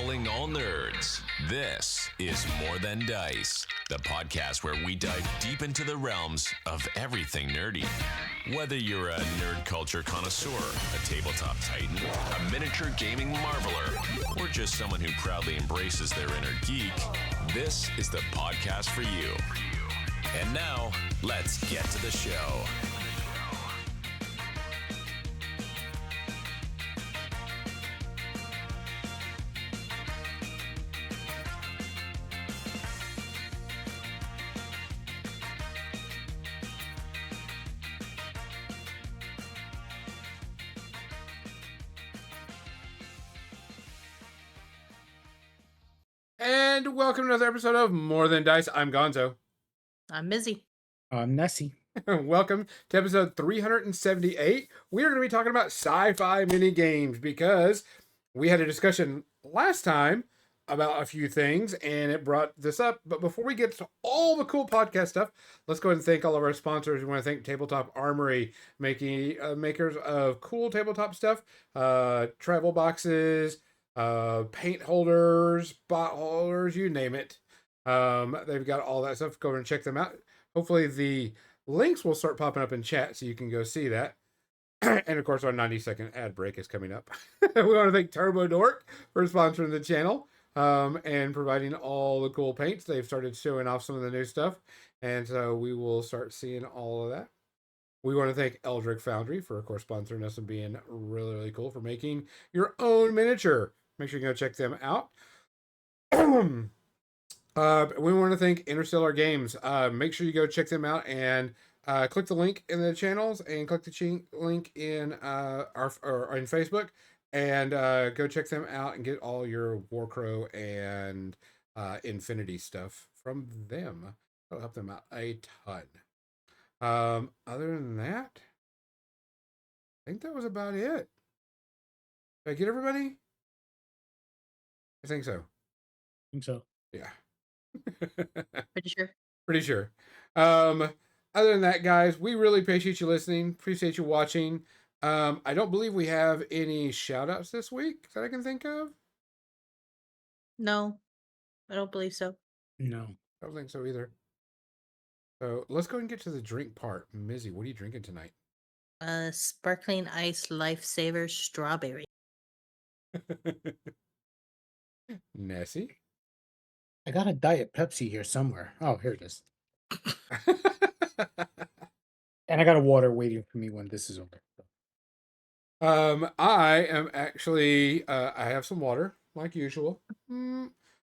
Calling all nerds. This is More Than Dice, the podcast where we dive deep into the realms of everything nerdy. Whether you're a nerd culture connoisseur, a tabletop titan, a miniature gaming marveler, or just someone who proudly embraces their inner geek, this is the podcast for you. And now, let's get to the show. And welcome to another episode of More Than Dice. I'm Gonzo. I'm Mizzy. I'm Nessie. Welcome to episode 378. We are going to be talking about sci-fi mini games because we had a discussion last time about a few things and it brought this up. But before we get to all the cool podcast stuff, let's go ahead and thank all of our sponsors. We want to thank Tabletop Armory, makers of cool tabletop stuff, travel boxes, paint holders, bot holders, you name it. They've got all that stuff. Go over and check them out. Hopefully the links will start popping up in chat so you can go see that. And of course, our 90-second ad break is coming up. We want to thank Turbo Dork for sponsoring the channel and providing all the cool paints. They've started showing off some of the new stuff, and so we will start seeing all of that. We want to thank Eldrick Foundry for, of course, sponsoring us and being really, really cool for making your own miniature. Make sure you go check them out. We want to thank Interstellar Games. Make sure you go check them out and click the link in the channels and click the link in in Facebook and go check them out and get all your Warcrow and Infinity stuff from them. That'll help them out a ton. Other than that, I think that was about it. Did I get everybody? I think so. Yeah. Pretty sure. Pretty sure. Other than that, guys, we really appreciate you listening. Appreciate you watching. I don't believe we have any shout outs this week that I can think of. No, I don't believe so. No. I don't think so either. So let's go and get to the drink part. Mizzy, what are you drinking tonight? Sparkling ice lifesaver strawberry. Nessie? I got a Diet Pepsi here somewhere. Oh, here it is. And I got a water waiting for me when this is over. I am actually, I have some water, like usual.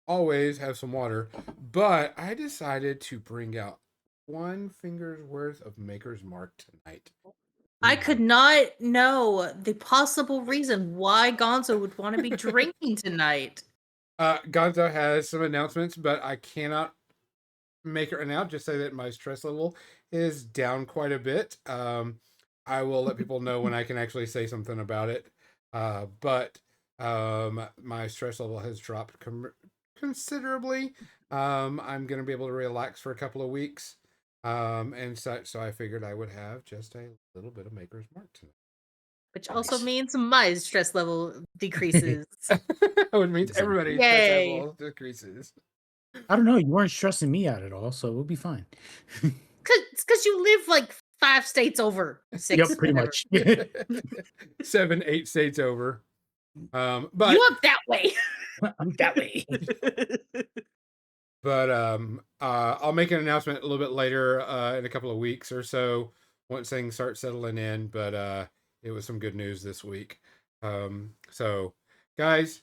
Always have some water. But I decided to bring out one finger's worth of Maker's Mark tonight. I could not know the possible reason why Gonzo would want to be drinking tonight. Gonzo has some announcements, but I cannot make it right now. Just say that my stress level is down quite a bit. I will let people know when I can actually say something about it. But my stress level has dropped considerably. I'm going to be able to relax for a couple of weeks. And such. So I figured I would have just a little bit of Maker's Mark tonight. Which also means my stress level decreases. Which means everybody's stress level decreases. I don't know. You weren't stressing me out at all, so we'll be fine. Because you live like 5 states over. 6. Yep, pretty much. 7, 8 states over. But you up that way. I'm that way. But I'll make an announcement a little bit later in a couple of weeks or so once things start settling in. But it was some good news this week. So, guys,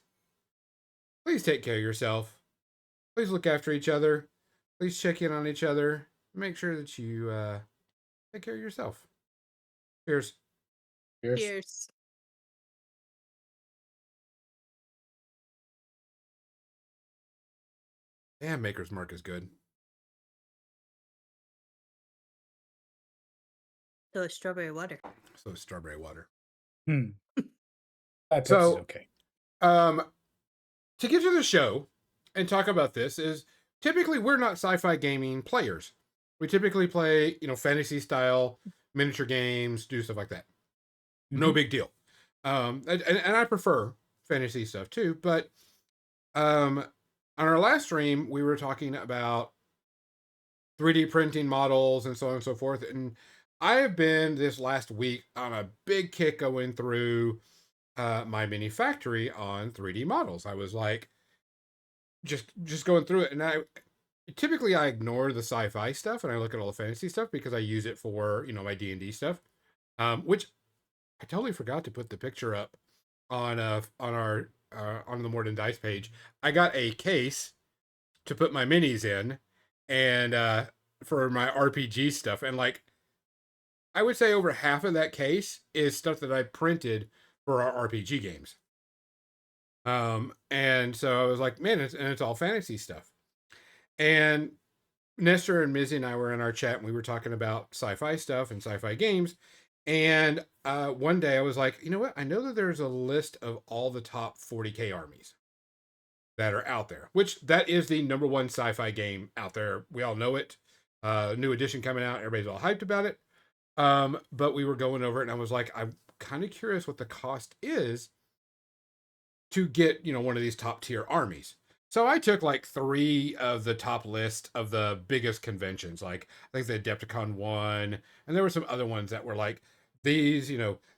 please take care of yourself. Please look after each other. Please check in on each other. Make sure that you take care of yourself. Cheers. Cheers. Damn, Maker's Mark is good. So it's strawberry water. So it's strawberry water. That's okay. To get to the show and talk about this is typically we're not sci-fi gaming players. We typically play, fantasy style miniature games, do stuff like that. No big deal. And I prefer fantasy stuff too, but On our last stream, we were talking about 3D printing models and so on and so forth. And I have been this last week on a big kick going through my mini factory on 3D models. I was like, just going through it, and I typically I ignore the sci-fi stuff and I look at all the fantasy stuff because I use it for my D&D stuff. Which I totally forgot to put the picture up on our on the More Than Dice page. I got a case to put my minis in, and for my RPG stuff, and like I would say over half of that case is stuff that I printed for our RPG games. And so I was like, man, it's all fantasy stuff. And Nestor and Mizzy and I were in our chat and we were talking about sci-fi stuff and sci-fi games. And one day I was like, you know what? I know that there's a list of all the top 40K armies that are out there, which that is the number one sci-fi game out there. We all know it. New edition coming out. Everybody's all hyped about it. But we were going over it and I was like, I'm kind of curious what the cost is to get, one of these top tier armies. So I took like 3 of the top list of the biggest conventions. Like I think the Adepticon one, and there were some other ones that were like these,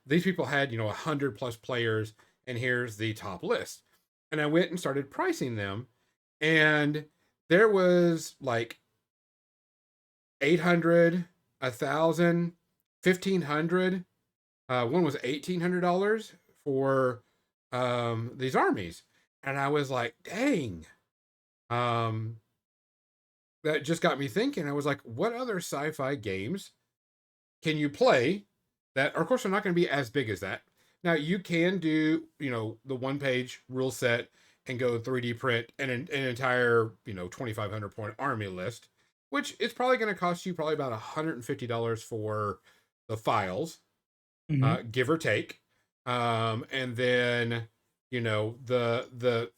these people had, 100 plus players, and here's the top list. And I went and started pricing them, and there was like 800, 1,000, 1,500. One was $1,800 for these armies, and I was like, dang. That just got me thinking. I was like, what other sci-fi games can you play that, of course, are not going to be as big as that? Now you can do, the 1-page rule set and go 3D print an entire, 2,500 point army list, which is probably going to cost you probably about $150 for the files, give or take. And then, the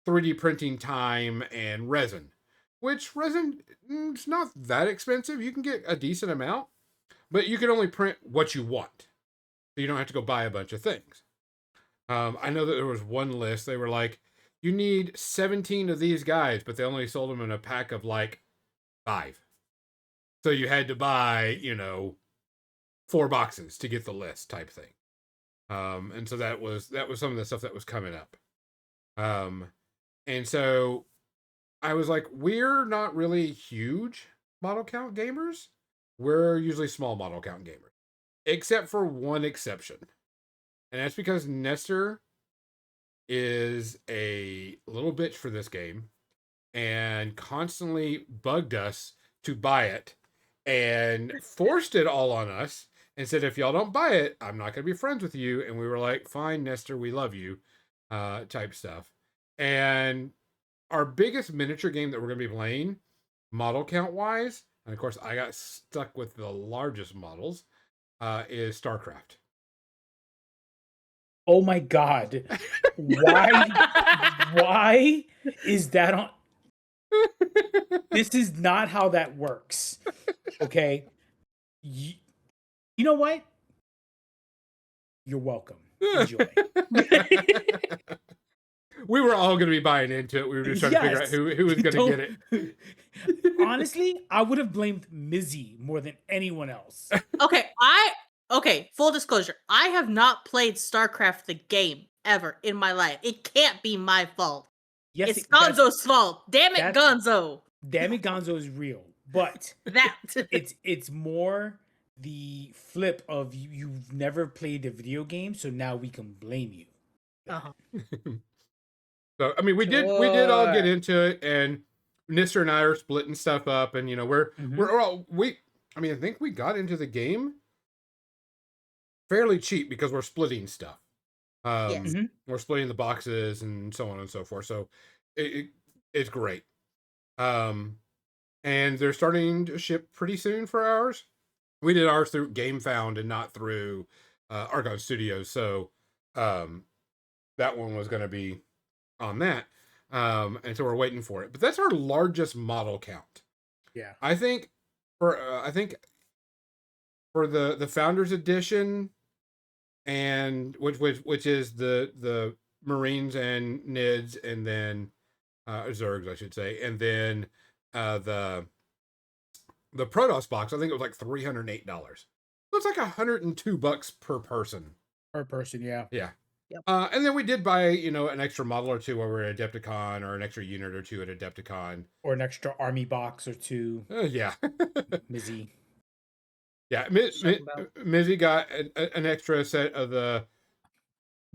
3D printing time and resin, which resin is not that expensive. You can get a decent amount, but you can only print what you want. So you don't have to go buy a bunch of things. I know that there was one list. They were like, you need 17 of these guys, but they only sold them in a pack of like 5. So you had to buy, 4 boxes to get the list type thing. And so that was some of the stuff that was coming up. And so I was like, we're not really huge model count gamers. We're usually small model count gamers, except for one exception. And that's because Nestor is a little bitch for this game and constantly bugged us to buy it and forced it all on us and said, if y'all don't buy it, I'm not going to be friends with you. And we were like, fine, Nestor, we love you, type stuff. And our biggest miniature game that we're going to be playing, model count wise, and of course I got stuck with the largest models, is StarCraft. Oh my God. Why is that on? This is not how that works. Okay. You know what? You're welcome. Enjoy. We were all going to be buying into it. We were just trying to figure out who was going to get it. Honestly, I would have blamed Mizzy more than anyone else. Okay, full disclosure. I have not played StarCraft the game ever in my life. It can't be my fault. Yes, it's Gonzo's fault. Damn it, Gonzo. Damn it, Gonzo is real. But that it's more the flip of you've never played a video game, so now we can blame you. Uh-huh. So I mean, we did all get into it, and Nestor and I are splitting stuff up, and we're all I think we got into the game fairly cheap because we're splitting stuff. Yes. We're splitting the boxes and so on and so forth. So it's great. And they're starting to ship pretty soon for ours. We did ours through GameFound and not through Argon Studios. So that one was going to be on that. And so we're waiting for it. But that's our largest model count. Yeah. I think for the Founders Edition, and which is the Marines and NIDS, and then Zergs, I should say, and then the Protoss box. I think it was like $308. So it's like $102 per person. Per person, yeah. Yeah. Yep. And then we did buy, an extra model or two while we were at Adepticon, or an extra unit or two at Adepticon. Or an extra army box or two. Yeah. Mizzy. Yeah. Talking about- Mizzy got an extra set of the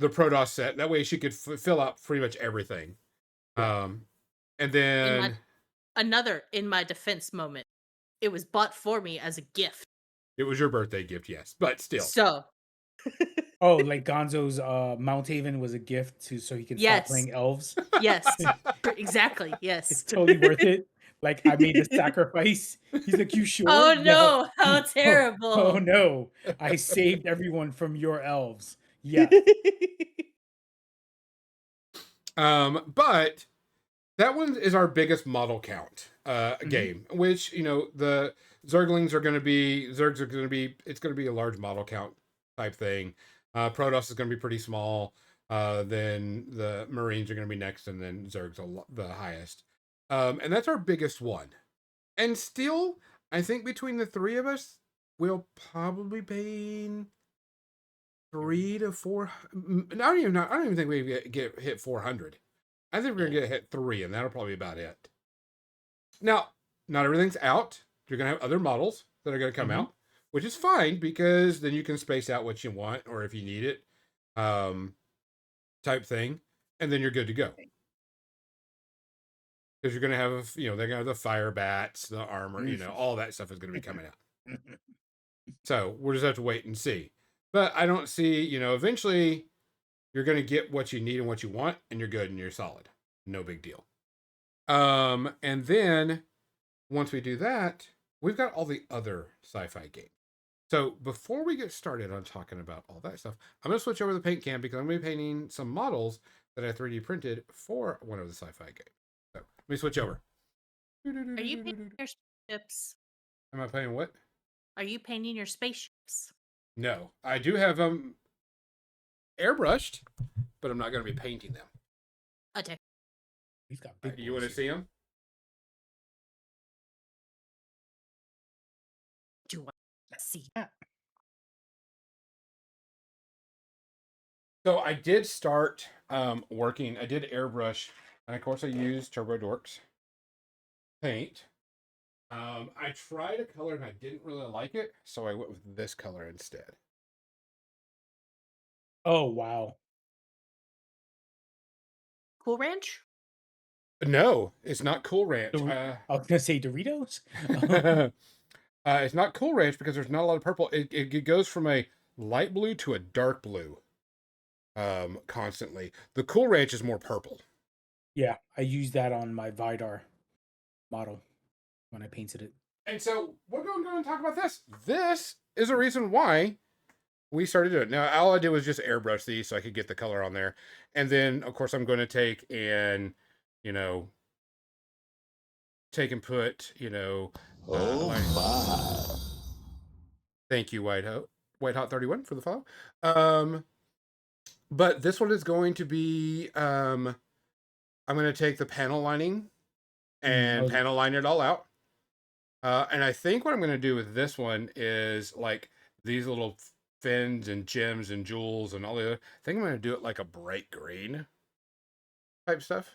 Protoss set. That way she could fill out pretty much everything. And then in my defense moment, it was bought for me as a gift. it was your birthday gift, yes, but still. So Oh, like Gonzo's Mount Haven was a gift so he can stop Yes. playing elves. yes, exactly. Yes. It's totally worth it. Like I made the sacrifice. He's like, you sure? Oh Yeah. no! How terrible! Oh no! I saved everyone from your elves. Yeah. But that one is our biggest model count game, which, the Zerglings are going to be, Zergs are going to be, it's going to be a large model count type thing. Protoss is going to be pretty small. Then the Marines are going to be next, and then Zerg's the highest. And that's our biggest one. And still, I think between the three of us, we'll probably pay 3 to 4. I don't even think we get hit 400. I think we're gonna get hit 3, and that'll probably be about it. Now, not everything's out. You're gonna have other models that are gonna come out, which is fine, because then you can space out what you want, or if you need it, type thing, and then you're good to go. Because you're gonna have, they're gonna have the fire bats, the armor, all that stuff is gonna be coming out. So we'll just have to wait and see. But I don't see, eventually you're going to get what you need and what you want, and you're good and you're solid. No big deal. And then once we do that, we've got all the other sci-fi games. So before we get started on talking about all that stuff, I'm going to switch over the paint can, because I'm going to be painting some models that I 3D printed for one of the sci-fi games. So let me switch over. Are you painting your spaceships? Am I painting what? Are you painting your spaceships? No, I do have them airbrushed, but I'm not going to be painting them. Okay. He's got big. You want to see them? Do you want to see? So I did start working. I did airbrush, and of course I used Turbo Dork's paint. I tried a color and I didn't really like it, so I went with this color instead. Oh wow. Cool Ranch? No, it's not Cool Ranch. I was gonna say Doritos. It's not Cool Ranch because there's not a lot of purple. It goes from a light blue to a dark blue. Constantly. The Cool Ranch is more purple. Yeah, I used that on my Vidar model when I painted it. And so we're going to go and talk about this. This is a reason why we started doing it. Now, all I did was just airbrush these so I could get the color on there. And then, of course, I'm going to take and, put, thank you, White Hot 31 for the follow. But this one is going to be, I'm going to take the panel lining and panel line it all out. And I think what I'm going to do with this one is like these little fins and gems and jewels and all the other. I think I'm going to do it like a bright green type stuff.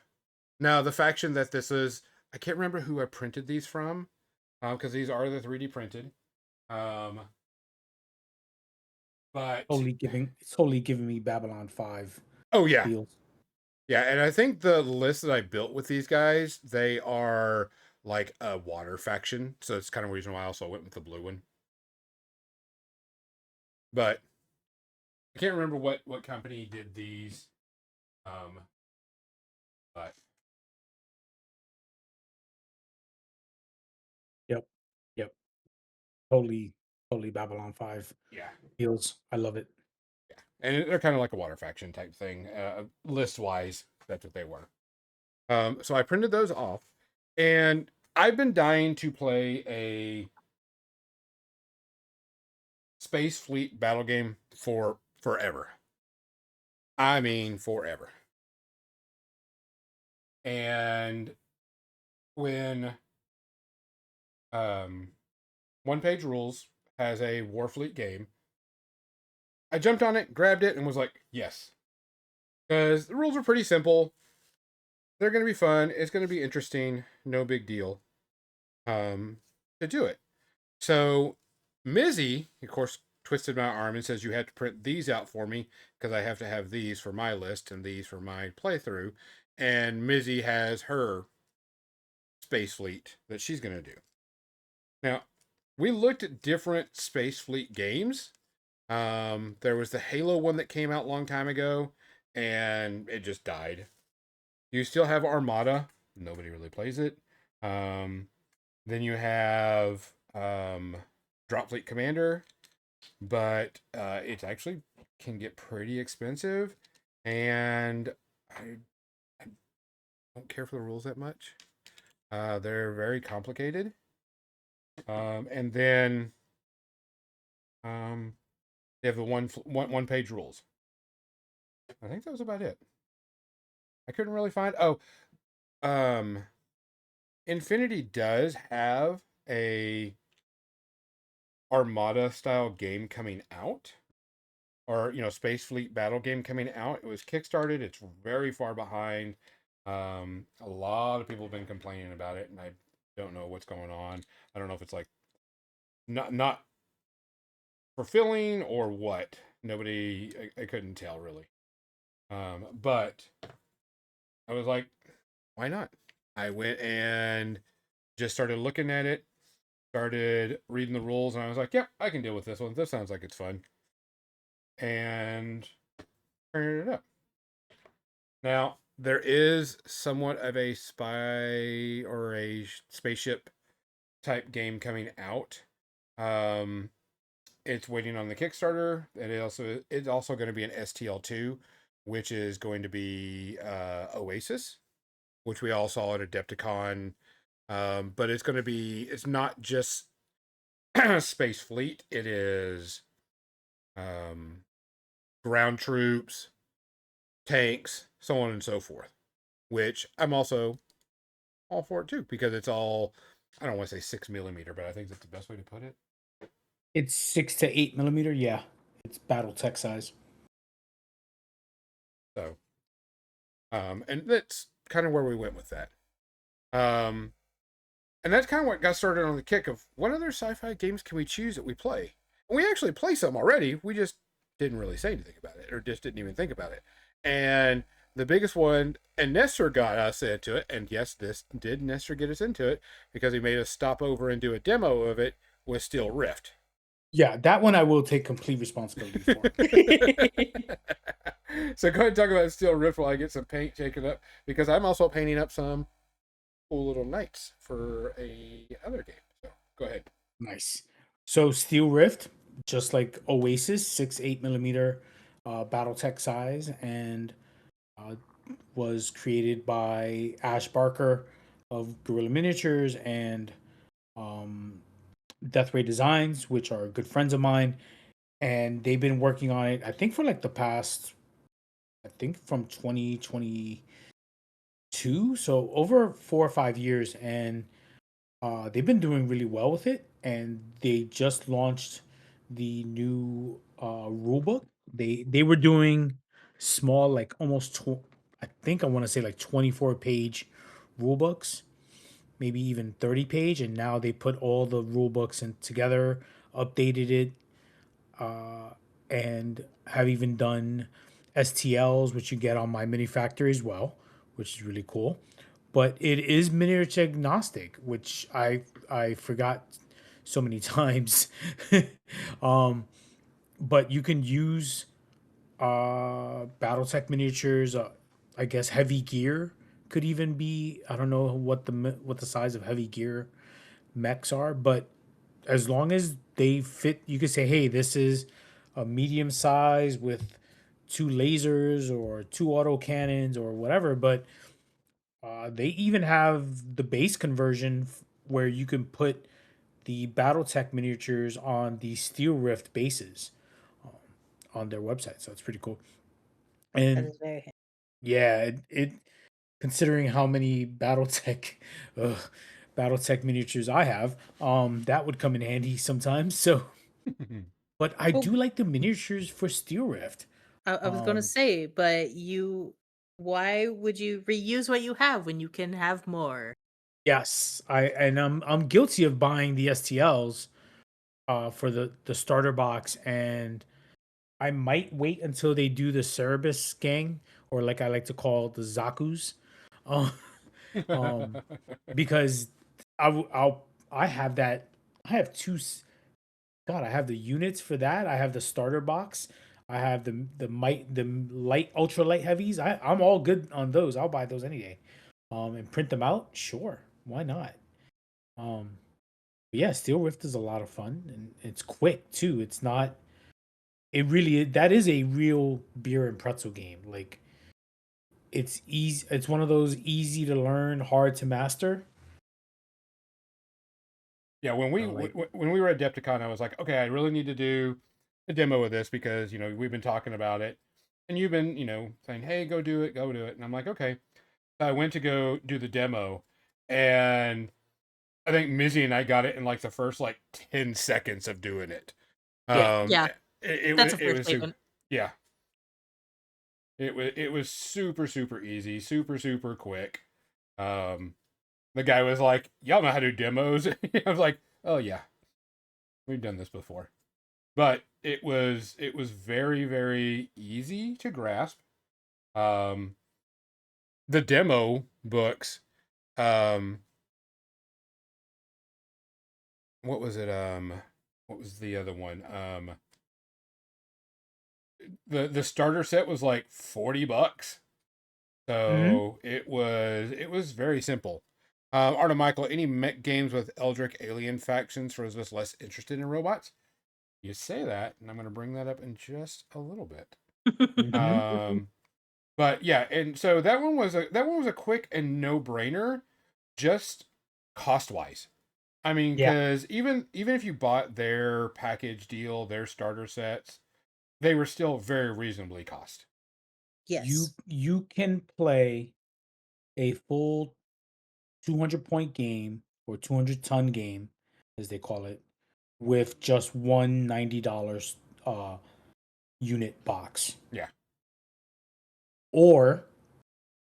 Now, the faction that this is, I can't remember who I printed these from, because these are the 3D printed. But It's totally giving me Babylon 5. Oh yeah. Feels. Yeah, and I think the list that I built with these guys, they are like a water faction, so it's kind of reason why I also went with the blue one. But I can't remember what company did these. But Yep. Totally Babylon 5 yeah, feels. I love it. yeah, and they're kind of like a water faction type thing, list wise. That's what they were. So I printed those off, and I've been dying to play a Space Fleet battle game for forever. I mean, forever. And when One Page Rules has a Warfleet game, I jumped on it, grabbed it, and was like, yes. Because the rules are pretty simple. They're going to be fun. It's going to be interesting. No big deal to do it. So Mizzy, of course, twisted my arm and says, you have to print these out for me because I have to have these for my list and these for my playthrough. And Mizzy has her Space Fleet that she's going to do. Now, we looked at different Space Fleet games. There was the Halo one that came out a long time ago, and it just died. You still have Armada. Nobody really plays it. Then you have Drop Fleet Commander, but it actually can get pretty expensive, and I don't care for the rules that much. They're very complicated. And then they have the one page rules. I think that was about it. I couldn't really find. Infinity does have a Armada style game coming out, or Space Fleet battle game coming out. It was kickstarted. It's very far behind. A lot of people have been complaining about it, and I don't know what's going on. I don't know if it's like not fulfilling or what. I couldn't tell really. But I was like, why not? I went and just started looking at it, started reading the rules, and I was like, yep, I can deal with this one. This sounds like it's fun. And turned it up. Now, there is somewhat of a spy or a spaceship type game coming out. It's waiting on the Kickstarter. It's also going to be an STL2, which is going to be Oasis, which we all saw at Adepticon. But it's not just Space Fleet. It is ground troops, tanks, so on and so forth, which I'm also all for it too, because it's all, I don't want to say 6mm, but I think that's the best way to put it. It's 6 to 8mm. Yeah, it's BattleTech size. So, and that's kind of where we went with that. And that's kind of what got started on the kick of what other sci-fi games can we choose that we play? And we actually play some already. We just didn't really say anything about it, or just didn't even think about it. And the biggest one, and Nestor got us into it, and yes, this did Nestor get us into it, because he made us stop over and do a demo of it, was Steel Rift. Yeah, that one I will take complete responsibility for. So go ahead and talk about Steel Rift while I get some paint shaken up, because I'm also painting up some cool little knights for a other game. So go ahead. Nice. So Steel Rift, just like Oasis, 6 8mm BattleTech size, and was created by Ash Barker of Guerrilla Miniatures and Death Ray Designs, which are good friends of mine. And they've been working on it, I think, for like the past, I think from 2022. So over 4 or 5 years. And they've been doing really well with it. And they just launched the new rulebook. They were doing small, like almost, I think I want to say like 24-page rulebooks, maybe even 30-page. And now they put all the rulebooks in together, updated it, and have even done STLs, which you get on My Mini Factory as well, which is really cool. But it is miniature agnostic, which I forgot so many times. But you can use BattleTech miniatures. I guess heavy gear could even be. I don't know what the size of heavy gear mechs are, but as long as they fit, you could say, hey, this is a medium size with 2 lasers or 2 auto cannons or whatever. But they even have the base conversion where you can put the BattleTech miniatures on the Steel Rift bases on their website. So it's pretty cool. That And is very handy. yeah, considering how many BattleTech miniatures I have, that would come in handy sometimes. So, but I Well, do like the miniatures for Steel Rift. I was gonna Um, say, but why would you reuse what you have when you can have more? yes, I'm guilty of buying the STLs for the starter box, and I might wait until they do the Cerebus gang, or like I like to call the Zaku's, uh, um, because I have that. I have God, I have the units for that. I have the starter box. I have the light ultra light heavies. I'm all good on those. I'll buy those any day. And print them out. Sure, why not? Um, but yeah, Steel Rift is a lot of fun and it's quick too. It's not. It really that is a real beer and pretzel game. Like it's easy. It's one of those easy to learn, hard to master. Yeah, Like when we were at Adepticon, I was like, okay, I really need to do a demo of this because we've been talking about it, and you've been saying, hey, go do it, and I'm like, okay. So I went to go do the demo, and I think Mizzy and I got it in like the first like 10 seconds of doing it. yeah, Yeah, that's a It fair was statement. yeah, it was super easy, super quick. Um, the guy was like, y'all know how to do demos. I was like, oh yeah, we've done this before. But it was very easy to grasp. Um, the demo books, um, what was it? What was the other one? The starter set was like $40, hmm so it was very simple. Art of Michael, any mech games with Eldritch alien factions for those of us less interested in robots? You say that, and I'm going to bring that up in just a little bit. hmm But yeah, and so that one was a quick and no brainer, just cost wise. I mean, yeah. because even if you bought their package deal, their starter sets, they were still very reasonably cost. Yes. You can play a full 200 point game or 200-ton game, as they call it, with just one $90 unit box, Yeah, or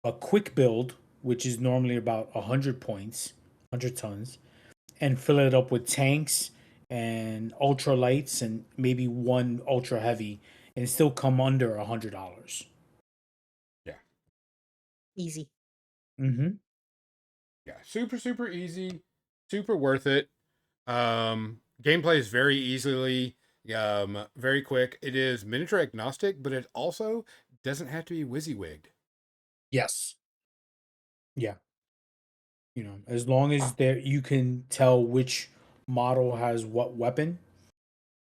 a quick build, which is normally about 100 points, 100 tons, and fill it up with tanks and ultra lights and maybe one ultra heavy, and still come under $100. yeah, Easy. Mm-hmm. yeah. Super easy, super worth it. Gameplay is very easily, very quick. It is miniature agnostic, but it also doesn't have to be WYSIWYG'd. Yes. Yeah. As long as there you can tell which model has what weapon,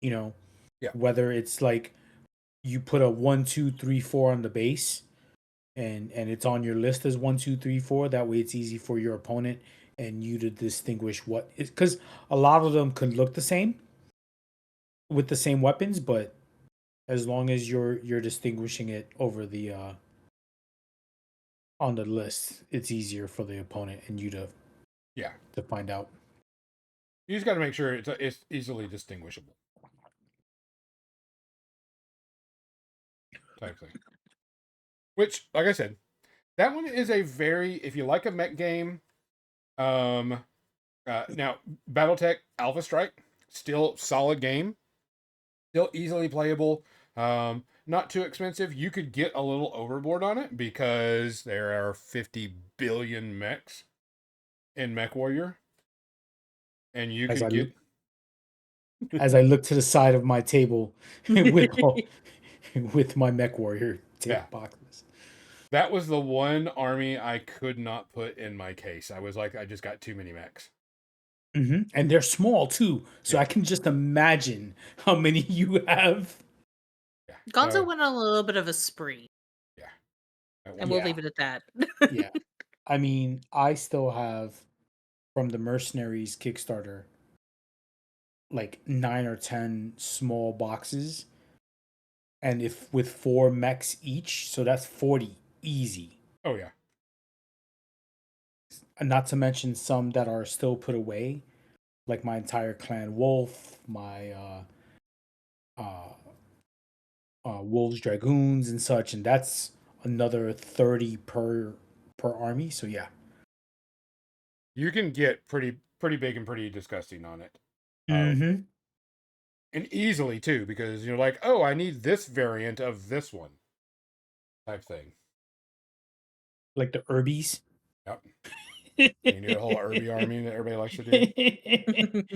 you know, Yeah, whether it's like you put a 1, 2, 3, 4 on the base and it's on your list as 1, 2, 3, 4. That way it's easy for your opponent and you to distinguish what is, because a lot of them could look the same with the same weapons, but as long as you're distinguishing it over the on the list, it's easier for the opponent and you yeah. to find out. You just got to make sure it's easily distinguishable type thing. Which, like I said, that one is a very if you like a mech game. Um, now BattleTech Alpha Strike still solid game, still easily playable. Not too expensive. You could get a little overboard on it because there are 50 billion mechs in Mech Warrior, and you As I could look get as I look to the side of my table with all, with my Mech Warrior yeah. boxes. That was the one army I could not put in my case. I was like, I just got too many mechs. And they're small too, so Yeah, I can just imagine how many you have. yeah. Gonzo So went on a little bit of a spree, yeah, that and one. we'll Yeah, leave it at that. yeah. I mean, I still have from the Mercenaries Kickstarter like 9 or 10 small boxes, and if with 4 mechs each, so that's 40 easy. Oh yeah. not to mention some that are still put away, like my entire clan wolf, my uh, wolves, dragoons, and such, and that's another 30 per army. So yeah. You can get pretty big and pretty disgusting on it. Mm-hmm. And easily too, because you're like, oh, I need this variant of this one type thing. Like the Urbies. Yep. You need a whole Irby army that everybody likes to do.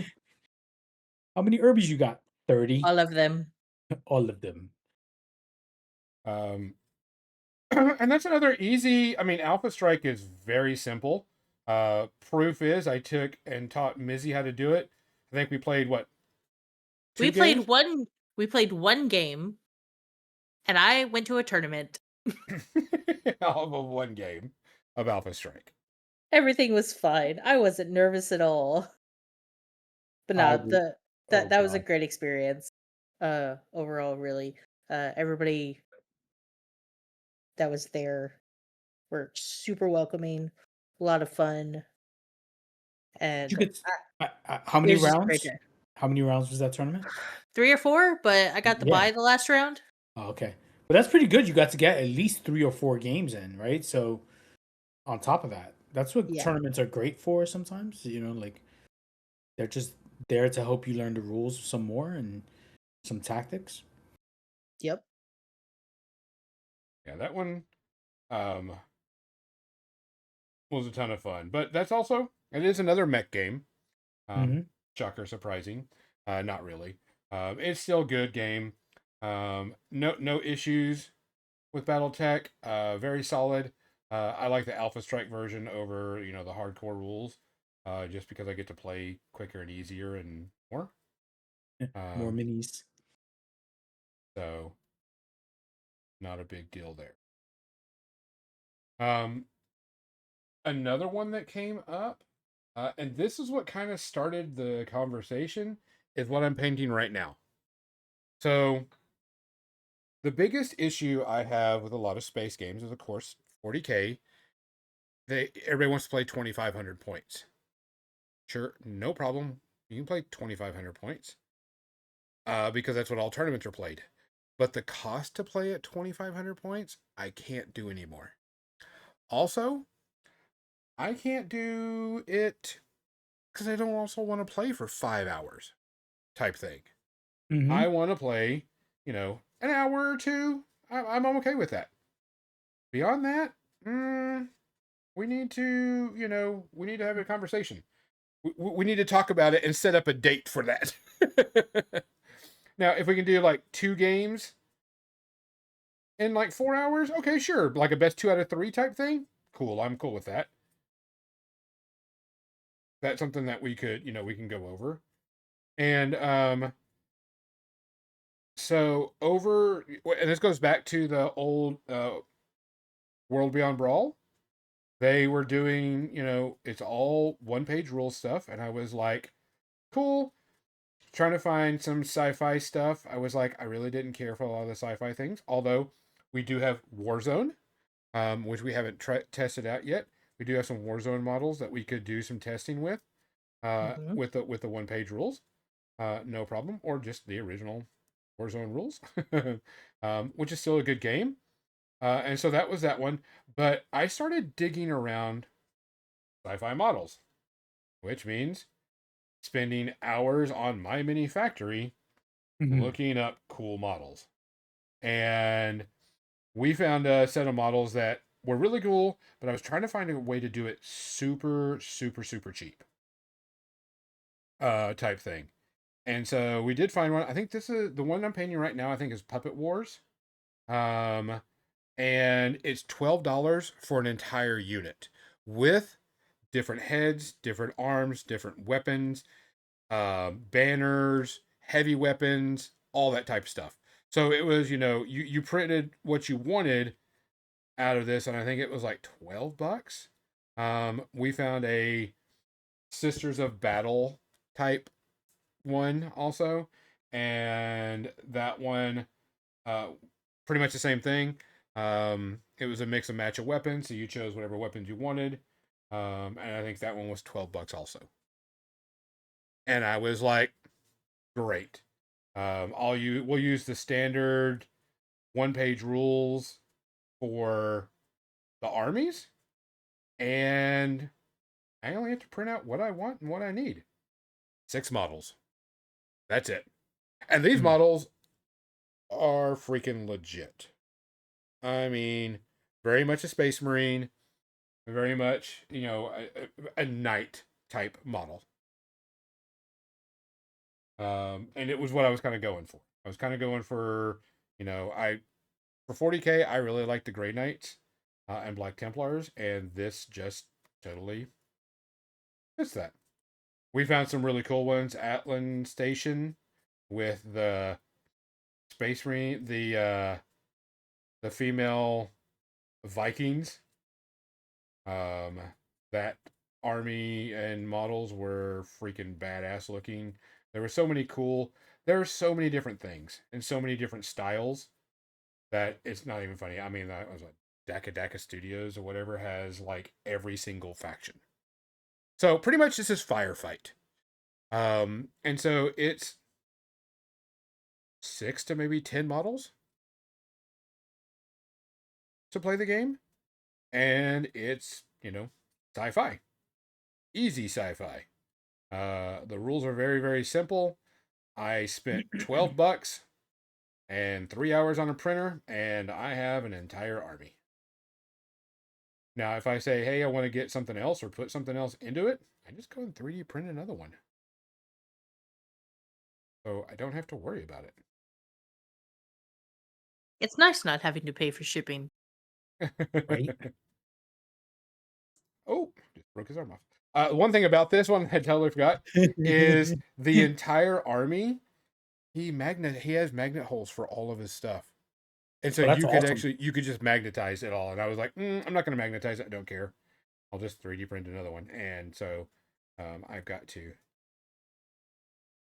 How many Urbies you got? 30. All of them. All of them. And that's another easy. I mean, Alpha Strike is very simple. Proof is I took and taught Mizzy how to do it. I think we played what? We 2 games? played one game, and I went to a tournament. All of 1 game of Alpha Strike. Everything was fine. I wasn't nervous at all. But I no, would. Oh that was a god. great experience. Overall, really. Everybody that was there were super welcoming, a lot of fun, Did you and get how it many was just a great rounds? day. How many rounds was that tournament? 3 or 4, but I got to Yeah. buy the last round. Oh, okay. But that's pretty good. You got to get at least 3 or 4 games in, right? So on top of that, that's what Yeah. tournaments are great for sometimes. Like they're just there to help you learn the rules some more and some tactics. Yep. Yeah, that one was a ton of fun. But that's also it is another mech game. Mhm. Shocker, surprising. Not really. It's still a good game. No issues with BattleTech. Very solid. I like the Alpha Strike version over the hardcore rules. Just because I get to play quicker and easier and more. More minis. So not a big deal there. Another one that came up, and this is what kind of started the conversation, is what I'm painting right now. So the biggest issue I have with a lot of space games is, of course, 40K. Everybody wants to play 2,500 points. Sure, no problem. You can play 2,500 points, because that's what all tournaments are played. But the cost to play at 2,500 points, I can't do anymore. Also, I can't do it because I don't also want to play for 5 hours type thing. Mm-hmm. I want to play, an hour or 2. I'm okay with that. Beyond that, we need to, we need to have a conversation. We need to talk about it and set up a date for that. Now, if we can do like 2 games in like 4 hours, okay, sure. Like a best 2 out of 3 type thing. Cool. I'm cool with that. That's something that we could, we can go over. And so and this goes back to the old World Beyond Brawl. They were doing, it's all 1-page rule stuff, and I was like, cool. Trying to find some sci-fi stuff. I was like, I really didn't care for a lot of the sci-fi things, although we do have Warzone, which we haven't tested out yet. We do have some Warzone models that we could do some testing with, with the 1-page rules, no problem, or just the original Warzone rules, which is still a good game. And so that was that one. But I started digging around sci-fi models, which means spending hours on My Mini Factory looking up cool models. And we found a set of models that were really cool, but I was trying to find a way to do it super, super, super cheap. Type thing. And so we did find one. I think this is the one I'm painting right now, I think is Puppet Wars. And it's $12 for an entire unit with different heads, different arms, different weapons, banners, heavy weapons, all that type of stuff. So it was, you printed what you wanted out of this, and I think it was like $12. We found a Sisters of Battle type one also, and that one, pretty much the same thing. It was a mix and match of weapons, so you chose whatever weapons you wanted. And I think that one was $12 also. And I was like, great. We'll use the standard 1-page rules for the armies, and I only have to print out what I want and what I need. 6 models. That's it. And these models are freaking legit. I mean, very much a Space Marine, very much, a knight type model. And it was what I was kind of going for. I was kind of going for, for 40K, I really like the Grey Knights and Black Templars, and this just totally fits that. We found some really cool ones. Atlan Station with the Space Marine, the female Vikings. That army and models were freaking badass looking. There were so many there are so many different things and so many different styles that it's not even funny. I mean, that was like Daka Studios or whatever has like every single faction. So pretty much this is Firefight. And so it's 6 to maybe 10 models to play the game. And it's, sci-fi. Easy sci-fi. The rules are very, very simple. I spent $12 and 3 hours on a printer, and I have an entire army. Now, if I say, hey, I want to get something else or put something else into it, I just go and 3D print another one. So I don't have to worry about it. It's nice not having to pay for shipping. Right? Oh, just broke his arm off. One thing about this one I totally forgot is the entire army. He has magnet holes for all of his stuff, and so Oh, that's you could awesome. you could just magnetize it all. And I was like, I'm not going to magnetize it. I don't care. I'll just 3D print another one. And so I've got to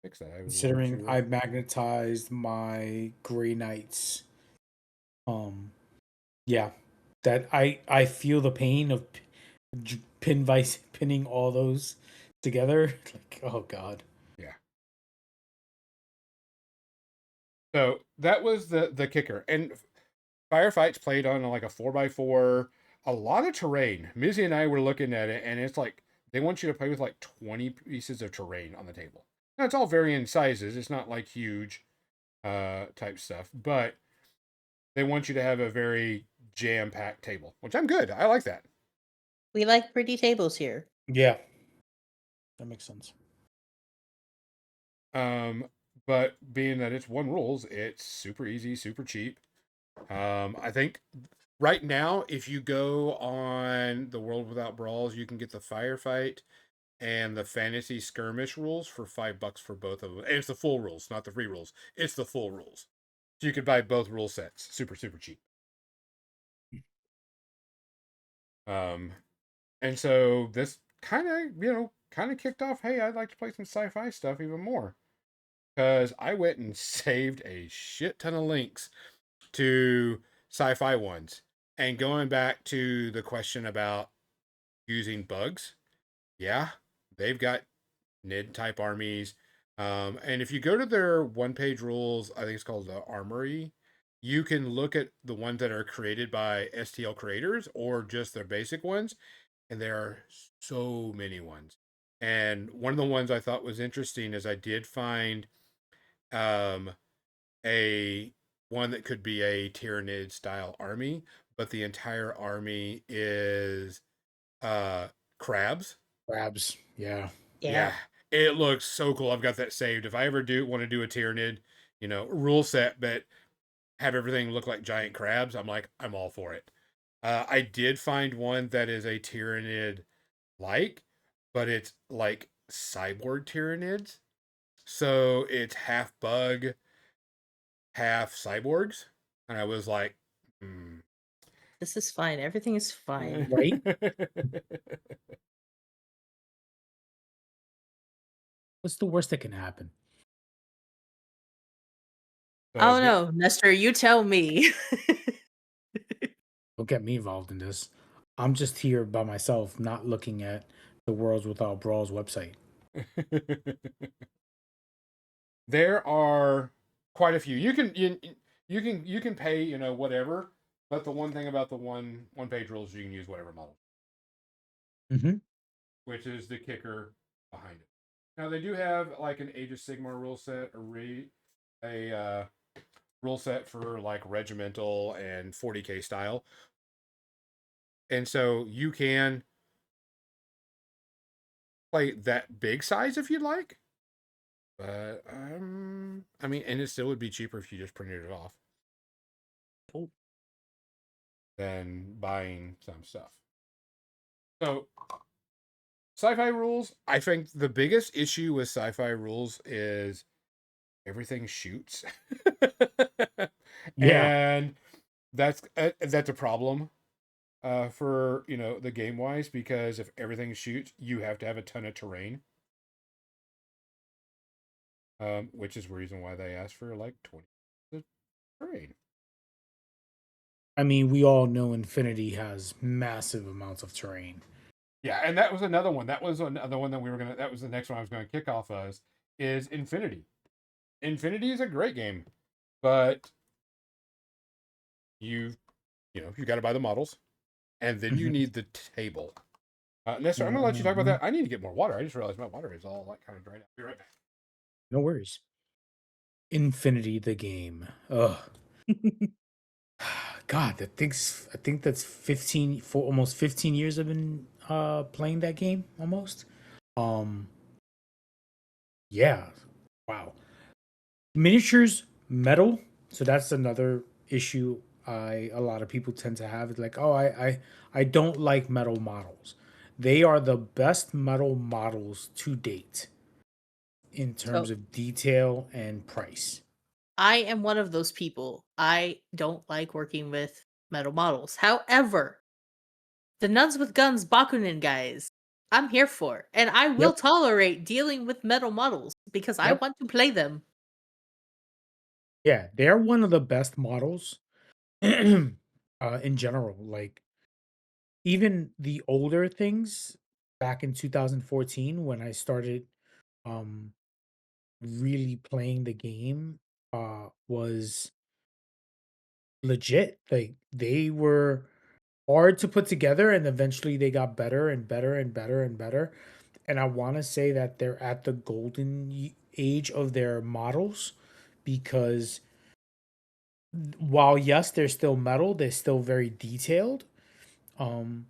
fix that. Considering I magnetized my Grey Knights. Yeah, that I feel the pain of pinning all those together. Like, oh god. Yeah. So that was the kicker. And Firefights played on like a 4x4, a lot of terrain. Mizzy and I were looking at it, and it's like they want you to play with like 20 pieces of terrain on the table. Now it's all varying sizes. It's not like huge type stuff, but they want you to have a very jam-packed table, which I'm good. I like that. We like pretty tables here. Yeah, that makes sense. But being that it's 1 rules, it's super easy, super cheap. I think right now, if you go on the World Without Brawls, you can get the Firefight and the Fantasy Skirmish rules for $5 for both of them. And it's the full rules, not the free rules. It's the full rules. So you could buy both rule sets. Super, super cheap. And so this kind of kicked off, hey, I'd like to play some sci-fi stuff even more. Because I went and saved a shit ton of links to sci-fi ones. And going back to the question about using bugs, yeah, they've got NID type armies. And if you go to their 1-page rules, I think it's called the Armory, you can look at the ones that are created by STL creators or just their basic ones. And there are so many ones. And one of the ones I thought was interesting is I did find a one that could be a Tyrannid style army, but the entire army is crabs. Crabs. Yeah. Yeah. It looks so cool. I've got that saved. If I ever do want to do a Tyrannid, rule set, but have everything look like giant crabs, I'm all for it. I did find one that is a Tyrannid but it's like cyborg Tyrannids. So it's half bug, half cyborgs. And I was like, This is fine. Everything is fine. Right? What's the worst that can happen? Oh no, Nestor, you tell me. Don't get me involved in this. I'm just here by myself, not looking at the Worlds Without Brawls website. There are quite a few. You can pay, whatever. But the one thing about the one page rules, you can use whatever model, Mm-hmm. which is the kicker behind it. Now they do have like an Age of Sigmar rule set, a rule set for like regimental and 40k style, and so you can play that big size if you'd like. But I mean, and it still would be cheaper if you just printed it off Cool. than buying some stuff. So, sci-fi rules. I think the biggest issue with sci-fi rules is everything shoots, Yeah. and that's a problem for the game wise, because if everything shoots, you have to have a ton of terrain, which is the reason why they ask for like 20 terrain. I mean, we all know Infinity has massive amounts of terrain. Yeah, and that was another one. That was another one that that was the next one I was going to kick off as, is Infinity. Infinity is a great game, but you you got to buy the models, and then you need the table. Nestor, I'm going to let you talk about that. I need to get more water. I just realized my water is all like kind of dried out. Be right back. No worries. Infinity the game. Ugh. God, I think that's 15 for almost 15 years I've been playing that game almost. Um yeah. Wow. Miniatures metal, so that's another issue a lot of people tend to have. It's like, "Oh, I don't like metal models." They are the best metal models to date in terms So of detail and price. I am one of those people. I don't like working with metal models. However, the Nuns with Guns Bakunin guys, I'm here for. And I will Yep. tolerate dealing with metal models because I Yep. want to play them. Yeah, they're one of the best models in general. Like even the older things back in 2014 when I started um really playing the game was legit. Like they were hard to put together and eventually they got better and better and better and better. And I want to say that they're at the age of their models because while yes, they're still metal, they're still very detailed. Um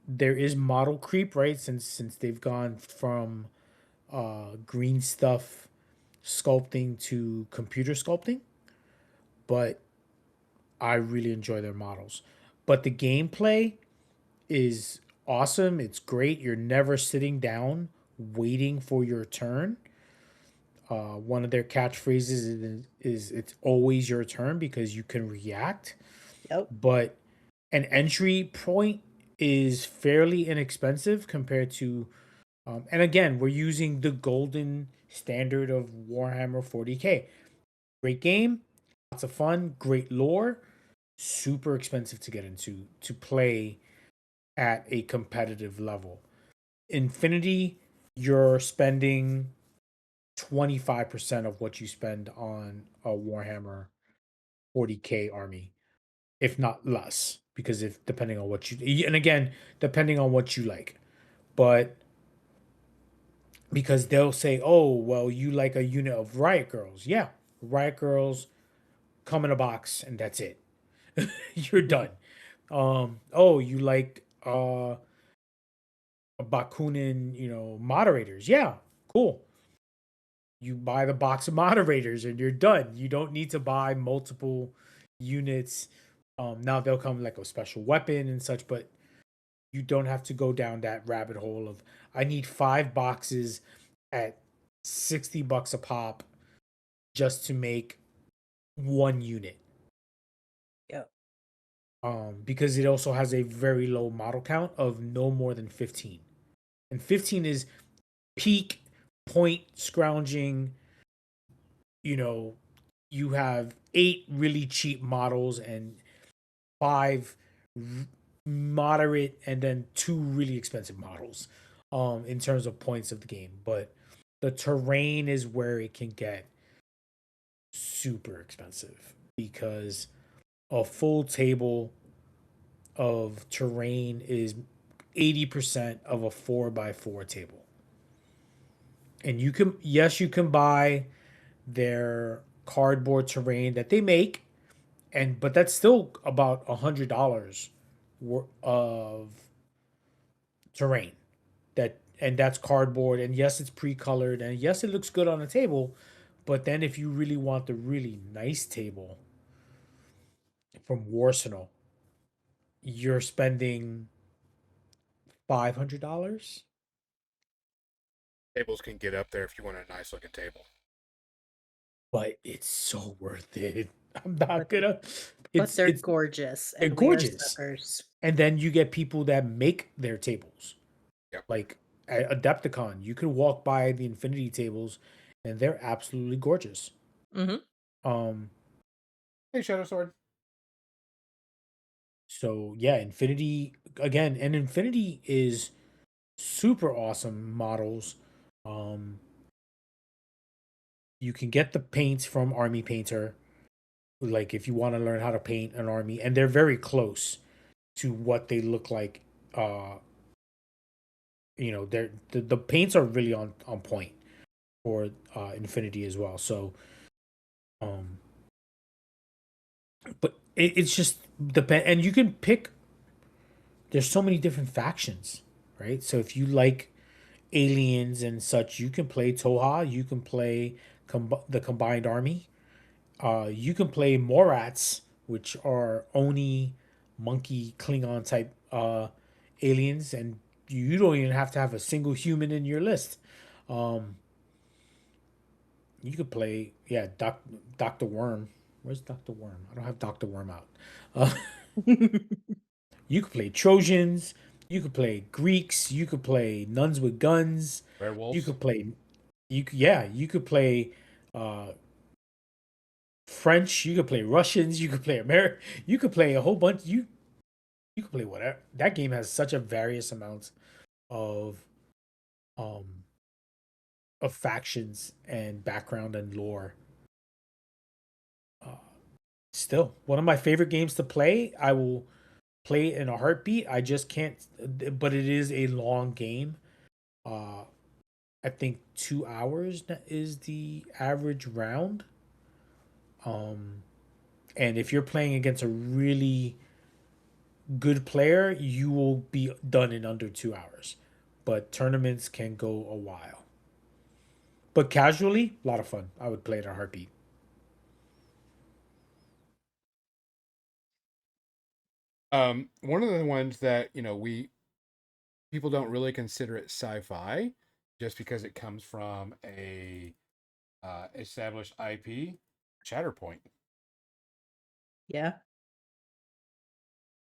there is model creep, right? Since they've gone from green stuff sculpting to computer sculpting, but I really enjoy their models. But the gameplay is awesome. It's great. You're never sitting down waiting for your turn. One of their catchphrases is it's always your turn because you can react. Yep. But an entry point is fairly inexpensive compared to and again, we're using the golden standard of Warhammer 40K. Great game, lots of fun, great lore, super expensive to get into to play at a competitive level. Infinity, you're spending 25% of what you spend on a Warhammer 40K army, if not less, because if depending on what you and again, depending on what you like. But because they'll say, "Oh, well, you like a unit of Riot Girls." Yeah, Riot Girls come in a box and that's it. You're done. Oh, you like a Bakunin, moderators. Yeah, cool. You buy the box of moderators and you're done. You don't need to buy multiple units. Now they'll come like a special weapon and such, but you don't have to go down that rabbit hole of I need 5 boxes at $60 a pop just to make one unit. Yep. Because it also has a very low model count of no more than 15. And 15 is peak point scrounging. You know, you have 8 really cheap models and 5 moderate, and then two really expensive models in terms of points of the game. But the terrain is where it can get super expensive because a full table of terrain is 80% of a 4x4 table. And you can, yes, you can buy their cardboard terrain that they make, and but that's still about $100 of terrain that, and that's cardboard, and yes, it's pre-colored, and yes, it looks good on a table. But then if you really want the really nice table from Warsenal, you're spending $500. Tables can get up there if you want a nice looking table. But it's so worth it. I'm not But gonna. but they're It's gorgeous, they're and we are gorgeous, suckers. and then you get people that make their tables. Yep. Like at Adepticon, you can walk by the Infinity tables, and they're absolutely gorgeous. Mm-hmm. Hey, Shadow Sword. So yeah, Infinity again, and Infinity is super awesome models. Um, you can get the paints from Army Painter, like if you want to learn how to paint an army, and they're very close to what they look like. Uh, they're the paints are really on point for Infinity as well. So, um, but it's just depend, and you can pick. There's so many different factions, right? So if you like aliens and such, you can play Toha. You can play the Combined Army. You can play Morats, which are Oni, monkey, Klingon type aliens, and you don't even have to have a single human in your list. Um, you could play, yeah, Doctor Worm. Where's Doctor Worm? I don't have Doctor Worm out. Uh, you could play Trojans. You could play Greeks. You could play nuns with guns. You Werewolves. could play, you could play uh, French. You could play Russians. You could play American. You could play a whole bunch. You could play whatever. That game has such a various amount of um factions and background and lore. Uh, Still, one of my favorite games to play. I will play it in a heartbeat. I just can't. But it is a long game. Uh, I think 2 hours is the average round. Um, and if you're playing against a really good player, you will be done in under 2 hours. But tournaments can go a while. But casually, a lot of fun. I would play it in a heartbeat. One of the ones that we people don't really consider it sci-fi, just because it comes from a established IP, Shatterpoint. Yeah.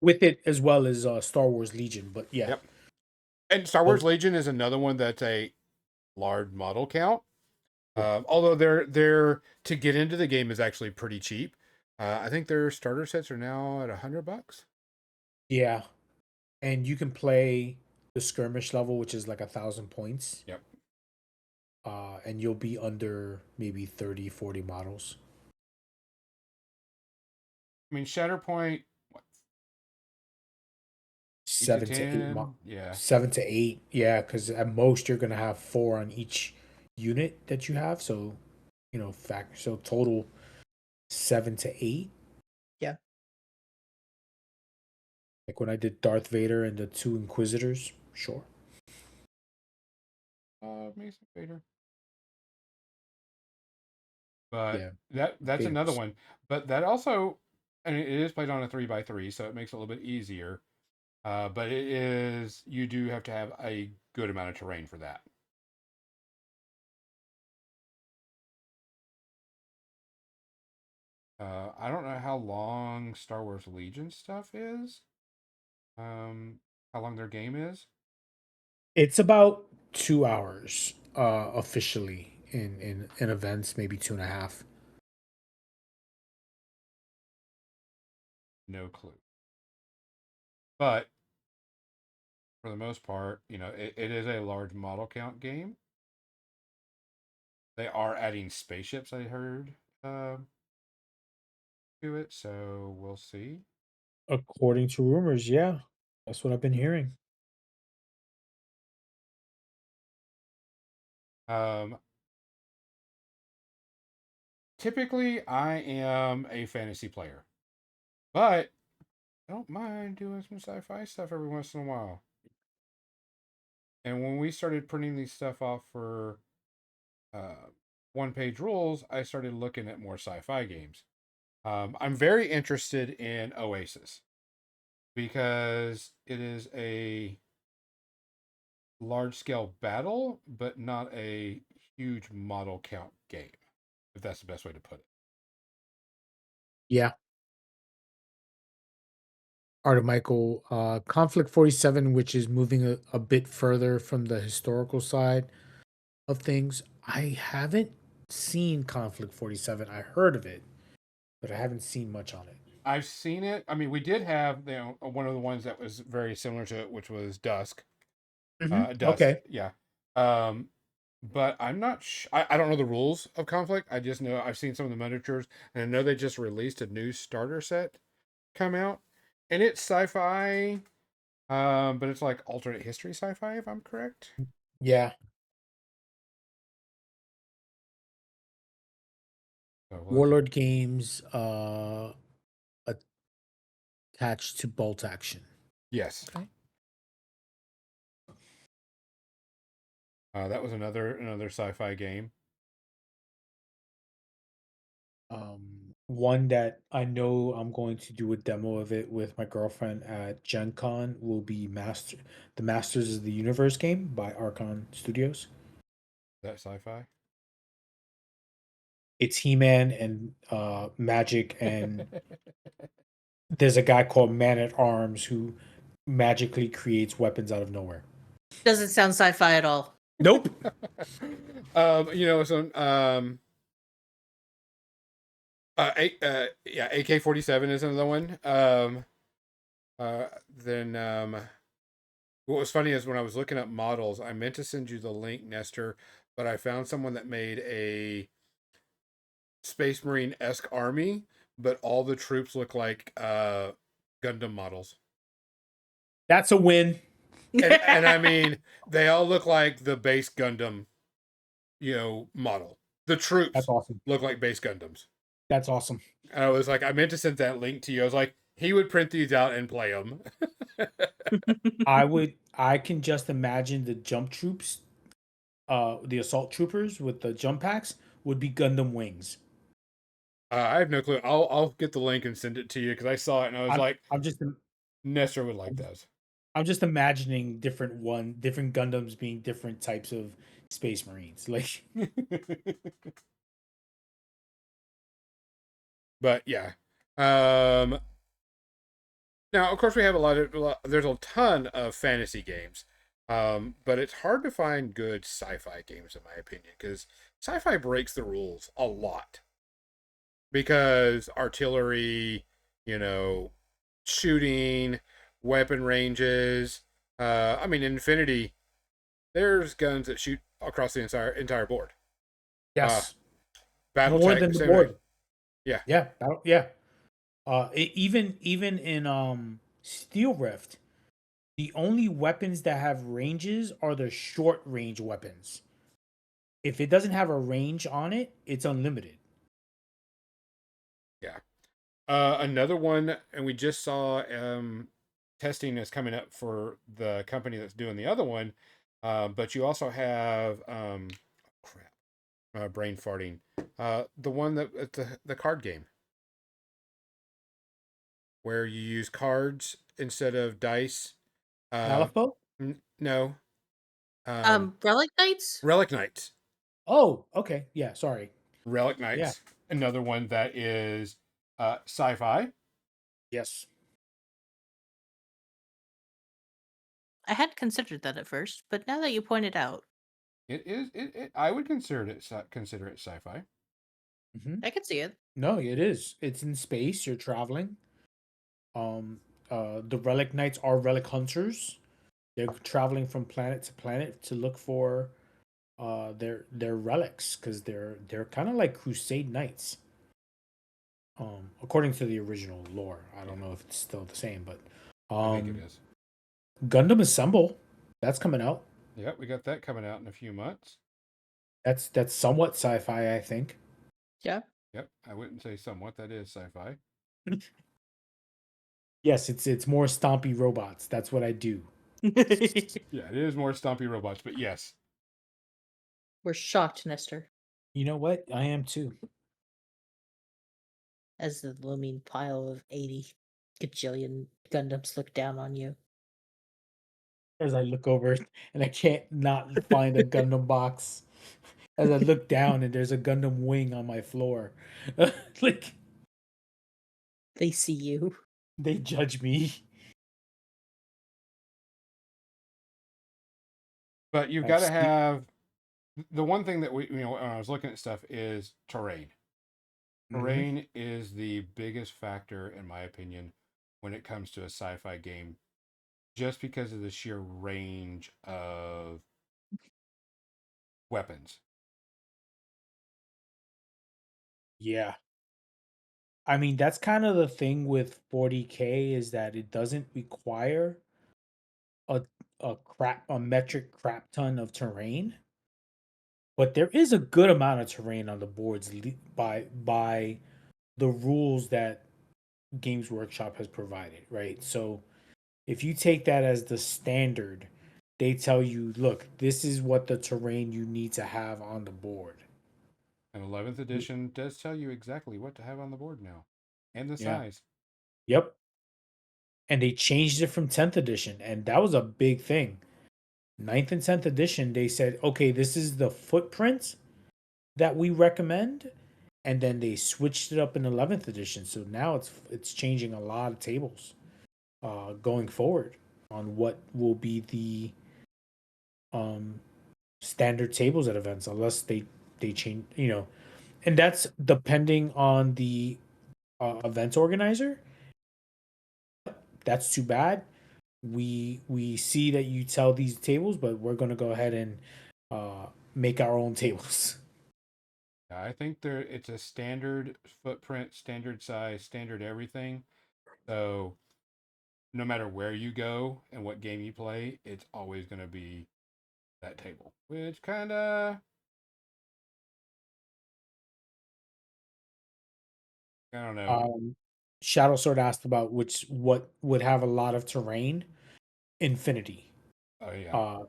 With it as well as Star Wars Legion, but yeah. Yep. And Star Wars Both. Legion is another one that's a large model count. Although they're to get into the game is actually pretty cheap. I think their starter sets are now at $100. Yeah. And you can play the skirmish level, which is like 1,000 points. Yep. And you'll be under maybe 30, 40 models. I mean, Shatterpoint, what, 7 to 8 yeah. 7 to 8, yeah, because at most you're gonna have 4 on each unit that you have. So, so total 7 to 8. Yeah. Like when I did Darth Vader and the 2 Inquisitors, sure. Mason Vader. But Yeah, that's Vader another was- one. But that also, and it is played on a 3x3, so it makes it a little bit easier. But you do have to have a good amount of terrain for that. I don't know how long Star Wars Legion stuff is. How long their game is. It's about 2 hours officially in events, maybe 2.5. No clue. But for the most part, it is a large model count game. They are adding spaceships, I heard, to it, so we'll see. According to rumors, yeah. That's what I've been hearing. Um, Typically, I am a fantasy player, but I don't mind doing some sci-fi stuff every once in a while. And when we started printing these stuff off for one-page rules, I started looking at more sci-fi games. I'm very interested in Oasis because it is a large-scale battle, but not a huge model count game, if that's the best way to put it. Yeah. Art Michael, Conflict 47, which is moving a bit further from the historical side of things. I haven't seen Conflict 47. I heard of it, but I haven't seen much on it. I've seen it. I mean, we did have one of the ones that was very similar to it, which was Dusk. Dusk, Okay. yeah. But I'm not. I don't know the rules of Conflict. I just know I've seen some of the miniatures, and I know they just released a new starter set come out, and it's sci-fi. But it's like alternate history sci-fi, if I'm correct. Yeah. So Warlord Games attached to Bolt Action. yes. Okay. That was another sci-fi game. One that I know I'm going to do a demo of it with my girlfriend at Gen Con will be the Masters of the Universe game by Archon Studios. That sci-fi. It's He-Man and magic, and there's a guy called Man at Arms who magically creates weapons out of nowhere. Doesn't sound sci-fi at all. Nope. Yeah, AK-47 is another one. Then what was funny is when I was looking up models, I meant to send you the link, Nestor, but I found someone that made a Space Marine-esque army, but all the troops look like Gundam models. That's a win. And I mean, they all look like the base Gundam, model. The troops That's awesome. look like base Gundams. That's awesome. And I was like, I meant to send that link to you. I was like, he would print these out and play them. I can just imagine the jump troops, the assault troopers with the jump packs would be Gundam wings. I have no clue. I'll get the link and send it to you because I saw it and I was I'm just Nestor would like those. I'm just imagining different Gundams being different types of Space Marines. Like, but yeah. Now, of course, we have there's a ton of fantasy games, but it's hard to find good sci-fi games, in my opinion, because sci-fi breaks the rules a lot. Because artillery, shooting, weapon ranges. I mean, in Infinity, there's guns that shoot across the entire board. yes, Battle more tech, than the same board. way. Yeah. Yeah, yeah. Even in Steel Rift, the only weapons that have ranges are the short range weapons. If it doesn't have a range on it, it's unlimited. Yeah. Another one, and we just saw testing is coming up for the company that's doing the other one. But you also have brain farting. The one that the card game where you use cards instead of dice. Malifaux? No. Relic Knights? Relic Knights. Oh, okay. Yeah, sorry. Relic Knights. Yeah. Another one that is sci-fi. Yes. I hadn't considered that at first, but now that you point it out, It is. I would consider it sci-fi. Mm-hmm. I can see it. No, it is. It's in space. You're traveling. the relic knights are relic hunters. They're traveling from planet to planet to look for their relics because they're kind of like crusade knights. According to the original lore, I don't know if it's still the same, but I think it is. Gundam Assemble, that's coming out. Yep, we got that coming out in a few months. That's somewhat sci-fi, I think. Yeah. Yep, I wouldn't say somewhat. That is sci-fi. Yes, it's more stompy robots. That's what I do. Yeah, it is more stompy robots, but yes. We're shocked, Nestor, You know what? I am too. as the looming pile of 80 gajillion Gundams look down on you. As I look over and I can't not find a Gundam box. As I look down and there's a Gundam wing on my floor. Like They see you. they judge me. But you've I've got to seen- have the one thing that when I was looking at stuff is terrain. Mhm. Terrain is the biggest factor, in my opinion, when it comes to a sci-fi game, just because of the sheer range of weapons. Yeah. I mean, that's kind of the thing with 40K is that it doesn't require a a metric crap ton of terrain, but there is a good amount of terrain on the boards by the rules that Games Workshop has provided, right? So if you take that as the standard, they tell you, look, this is what the terrain you need to have on the board. And 11th edition does tell you exactly what to have on the board now, and the Yeah. size. Yep. And they changed it from 10th edition, and that was a big thing. 9th and 10th edition, they said, okay, this is the footprint that we recommend. And then they switched it up in 11th edition. So now it's changing a lot of tables going forward on what will be the standard tables at events, unless they change, and that's depending on the event organizer. That's too bad. We see that you tell these tables, but we're going to go ahead and make our own tables. I think it's a standard footprint, standard size, standard everything. So no matter where you go and what game you play, it's always going to be that table, which kind of, I don't know. Shadow Sword asked about what would have a lot of terrain. Infinity. Oh yeah,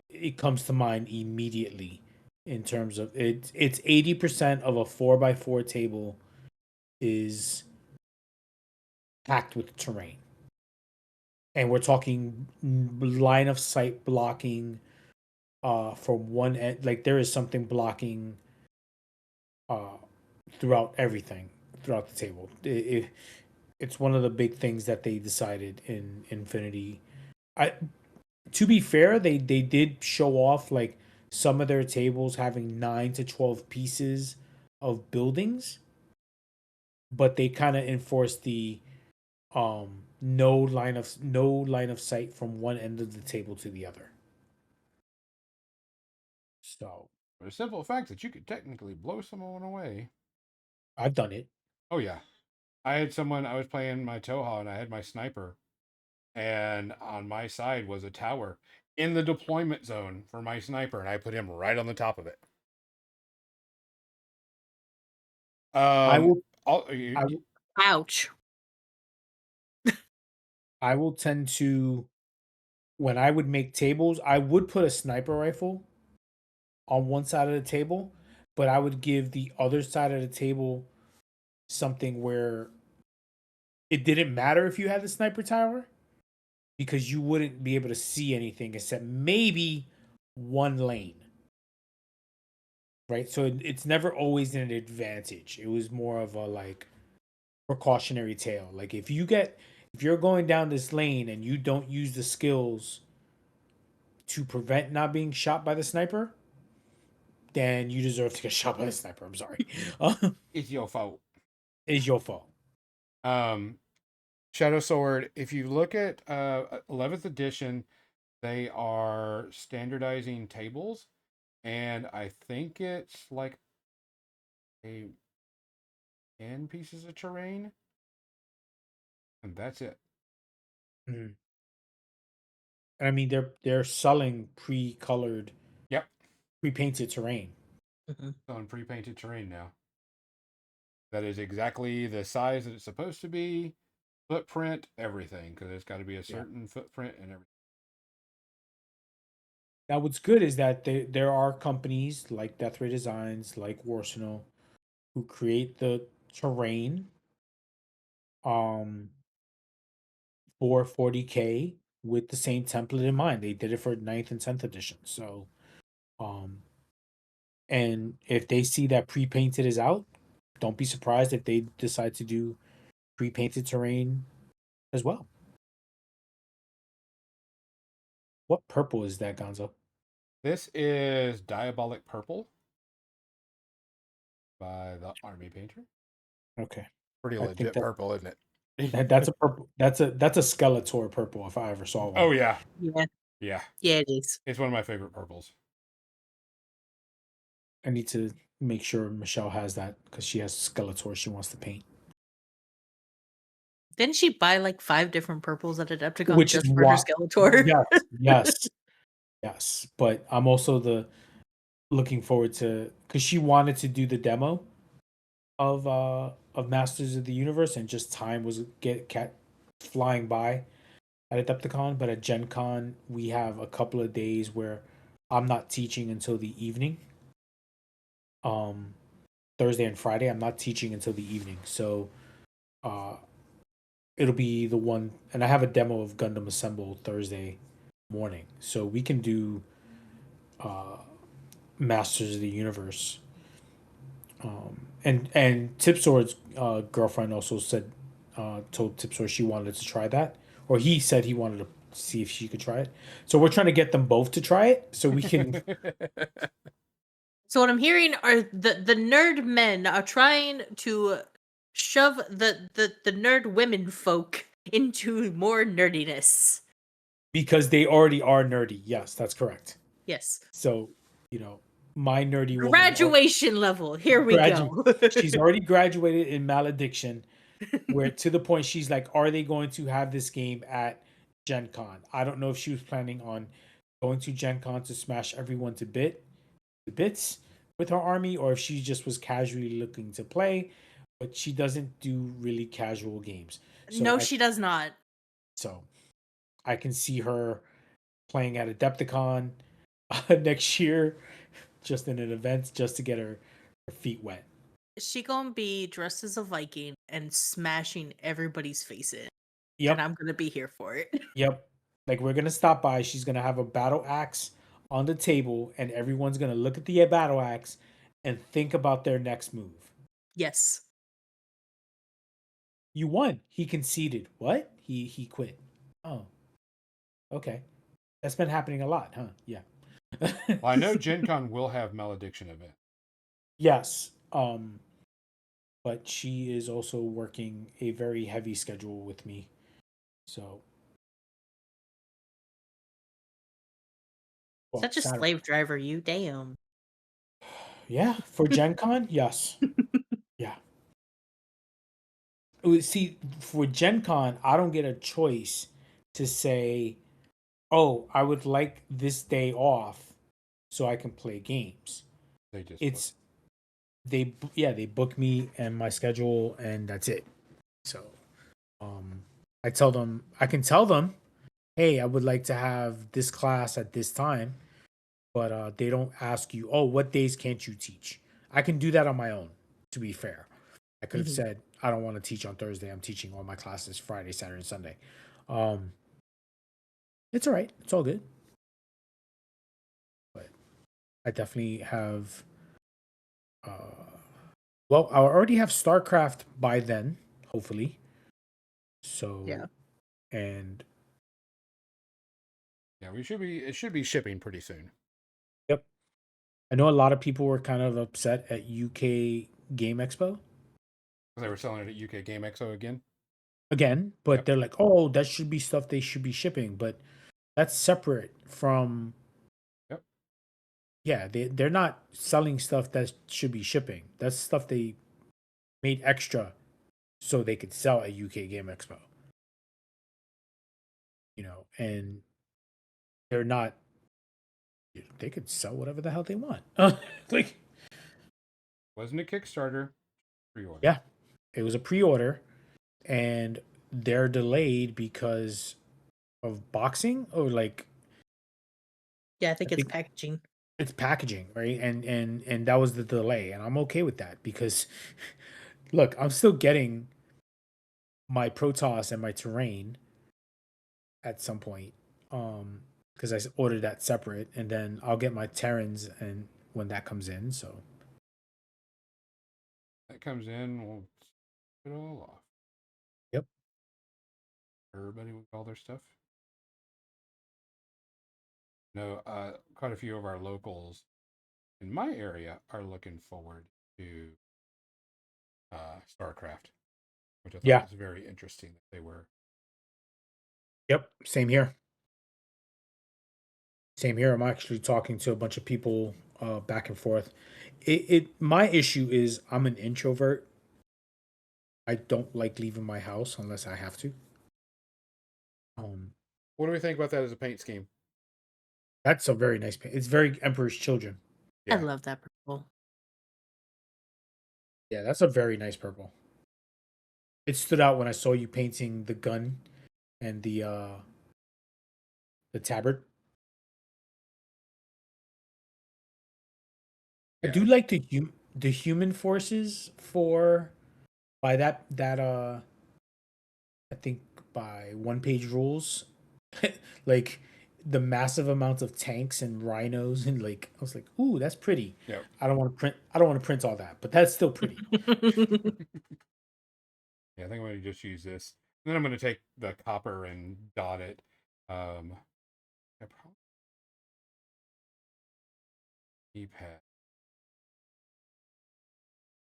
It comes to mind immediately in terms of it's 80% of a 4x4 table is packed with terrain. And we're talking line of sight blocking from one end. Like there is something blocking uh throughout everything throughout the table. It's one of the big things that they decided in Infinity. I To be fair, they did show off like some of their tables having 9 to 12 pieces of buildings, but they kind of enforced the no line of sight from one end of the table to the other. So for the simple fact that you could technically blow someone away. I've done it. Oh yeah, I was playing my Toho and I had my sniper, and on my side was a tower in the deployment zone for my sniper, and I put him right on the top of it. I will All, I, will- Ouch. I will tend to when I would make tables, I would put a sniper rifle on one side of the table, but I would give the other side of the table something where it didn't matter if you had the sniper tower because you wouldn't be able to see anything except maybe one lane. Right? So it's never always an advantage. It was more of a like precautionary tale. Like if you're going down this lane and you don't use the skills to prevent not being shot by the sniper, then you deserve to get shot by the sniper. I'm sorry. it's your fault. It's your fault. Um, Shadow Sword. If you look at 11th edition, they are standardizing tables, and I think it's like a 10 pieces of terrain, and that's it. Mhm. And I mean, they're selling pre-colored, Yep, pre-painted terrain. Mhm. on pre-painted terrain now. That is exactly the size that it's supposed to be, footprint, everything, because it's got to be a Yeah. certain footprint and everything. Now, what's good is that there are companies like Death Ray Designs, like Warsenal, who create the terrain um for 40K with the same template in mind. They did it for 9th and 10th edition. So, um, and if they see that pre-painted is out, don't be surprised if they decide to do pre-painted terrain as well. What purple is that, Gonzo? This is Diabolic Purple by the Army Painter. Okay, Pretty I think legit purple, isn't it? that's a purple. That's a Skeletor purple if I ever saw one. Oh yeah, Yeah. yeah. Yeah, it is. It's one of my favorite purples. I need to make sure Michelle has that because she has Skeletor she wants to paint. Didn't she buy like 5 different purples at Adepticon Which is just for her why, Skeletor? yes, yes. But I'm also looking forward to because she wanted to do the demo of Masters of the Universe and just time was flying by at Adepticon. But at Gen Con we have a couple of days where I'm not teaching until the evening. Thursday and Friday I'm not teaching until the evening, so uh it'll be the one, and I have a demo of Gundam Assemble Thursday morning, so we can do uh, Masters of the Universe. And Tipsword's girlfriend also said, told Tipsword she wanted to try that, or he said he wanted to see if she could try it. So we're trying to get them both to try it, so we can. So what I'm hearing are the nerd men are trying to shove the nerd women folk into more nerdiness. Because they already are nerdy. Yes, that's correct. Yes. So my nerdy woman Graduation level. Here we go. she's already graduated in malediction, where to the point she's like, are they going to have this game at Gen Con? I don't know if she was planning on going to Gen Con to smash everyone to bits with her army, or if she just was casually looking to play, but she doesn't do really casual games. No, she does not. So I can see her playing at Adepticon next year, just in an event, just to get her feet wet. She gonna be dressed as a Viking and smashing everybody's face in. Yep. And I'm gonna be here for it. Yep. Like we're gonna stop by. She's gonna have a battle axe on the table, and everyone's gonna look at the battle axe and think about their next move. Yes. You won. He conceded. What? He quit. Oh. Okay. That's been happening a lot, huh? Yeah. Well, I know Gen Con will have malediction event. Yes. But she is also working a very heavy schedule with me. So Such a Saturday. slave driver, you damn. Yeah, for Gen Con, yes. Yeah. See, for Gen Con, I don't get a choice to say, oh, I would like this day off so I can play games. They just It's they book me and my schedule and that's it. So I can tell them, hey, I would like to have this class at this time, but they don't ask you, oh, what days can't you teach? I can do that on my own, to be fair. I could have said, I don't want to teach on Thursday. I'm teaching all my classes Friday, Saturday, and Sunday. It's all right. It's all good. But I definitely have. Well, I already have StarCraft by then, hopefully. So Yeah. and yeah, it should be shipping pretty soon. yep, I know a lot of people were kind of upset at UK Game Expo. They were selling it at UK Game Expo again. again, but Yep. they're like, oh, that should be stuff they should be shipping, but that's separate from. Yep. Yeah, they're not selling stuff that should be shipping. That's stuff they made extra so they could sell at UK Game Expo. And they're not. They could sell whatever the hell they want. Like, Wasn't a Kickstarter. Pre-order. yeah, it was a pre-order, and they're delayed because of boxing or like Yeah, I think I it's think packaging. it's packaging, right? And that was the delay, and I'm okay with that because look, I'm still getting my Protoss and my Terrain at some point. Because ordered that separate, and then I'll get my Terrans and when that comes in. So That comes in, we'll put it all off. yep. Everybody with all their stuff. No, quite a few of our locals in my area are looking forward to StarCraft, which I thought Yeah. was very interesting that they were. Yep. Same here. Same here. I'm actually talking to a bunch of people back and forth. My issue is I'm an introvert. I don't like leaving my house unless I have to. What do we think about that as a paint scheme? That's a very nice paint. It's very Emperor's Children. I Yeah. love that purple. Yeah, that's a very nice purple. It stood out when I saw you painting the gun and the tabard. I Yeah. do like the human forces for by that I think by one page rules. Like the massive amounts of tanks and rhinos and like I was like, ooh, that's pretty. Yep. I don't want to print all that, but that's still pretty. Yeah, I think I'm going to just use this. And then I'm going to take the copper and dot it. I probably keypad.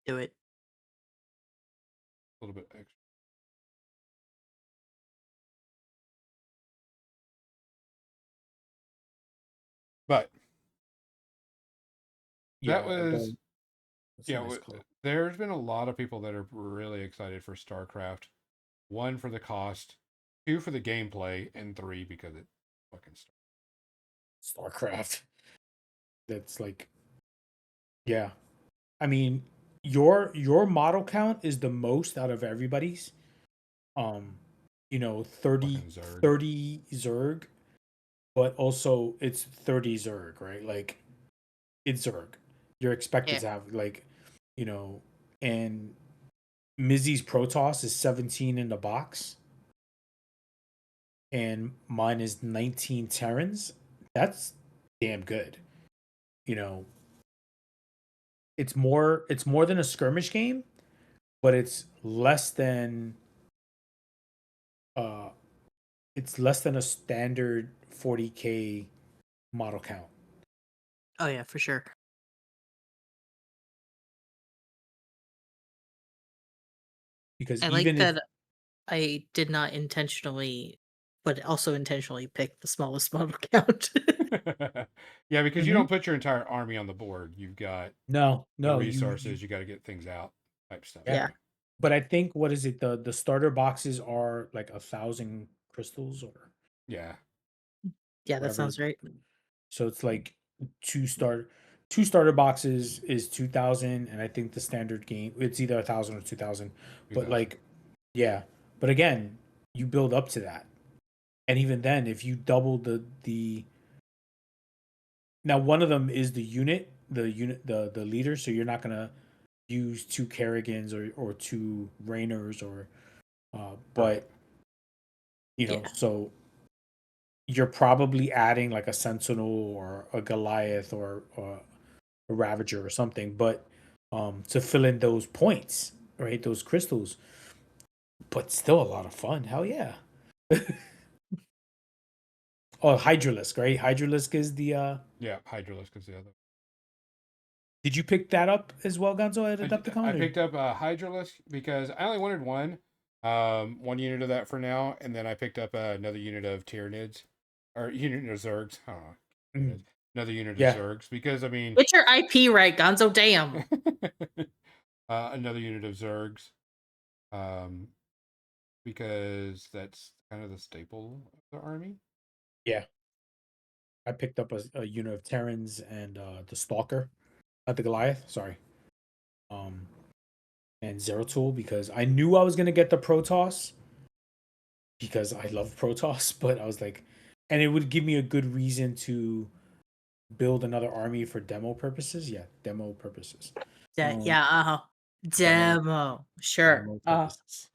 Do it. A little bit extra. But Yeah, that was, that's a yeah, nice color. there's been a lot of people that are really excited for StarCraft. 1, for the cost, 2, for the gameplay, and 3, because it fucking StarCraft. That's like, yeah. I mean, your model count is the most out of everybody's. 30 fucking Zerg. 30 Zerg, but also it's 30 Zerg, right? Like it's Zerg. You're expected Yeah. to have like, and Mizzy's Protoss is 17 in the box. And mine is 19 Terrans. That's damn good. It's more than a skirmish game, but uh it's less than a standard 40K model count. Oh yeah, for sure. Because I even like if that I did not intentionally, but also intentionally pick the smallest model count. Yeah, because you Mhm. don't put your entire army on the board. You've got no, the you resources. You got to get things out, type stuff. yeah. Yeah. But I think what is it? The starter boxes are like 1,000 crystals or Yeah. Yeah, that whatever. sounds right. So it's like two starter boxes is 2,000, and I think the standard game it's either 1,000 or 2,000. But 2000. like, yeah. But again, you build up to that, and even then, if you double the now one of them is the leader, so you're not gonna use 2 Kerrigans or 2 Rainers or but Yeah. so you're probably adding like a Sentinel or a Goliath or a Ravager or something, but to fill in those points, right? Those crystals, but still a lot of fun. Hell yeah. Oh, Hydralisk, right? Hydralisk is the. Yeah, Hydralisk is the other. Did you pick that up as well, Gonzo, at I Adepticon? picked up a Hydralisk because I only wanted one, One unit of that for now, and then I picked up another unit of Tyranids, or unit of Zergs. I don't know. Mm. Another unit of Yeah. Zergs, because I mean, Get your IP right, Gonzo. Damn. another unit of Zergs, um, because that's kind of the staple of the army. Yeah. I picked up a unit of Terrans and the Stalker, not the Goliath. Sorry. And Zeratul because I knew I was gonna get the Protoss because I love Protoss, but I was like, and it would give me a good reason to build another army for demo purposes. Yeah, demo purposes. Yeah, Demo. Sure. Demo purposes.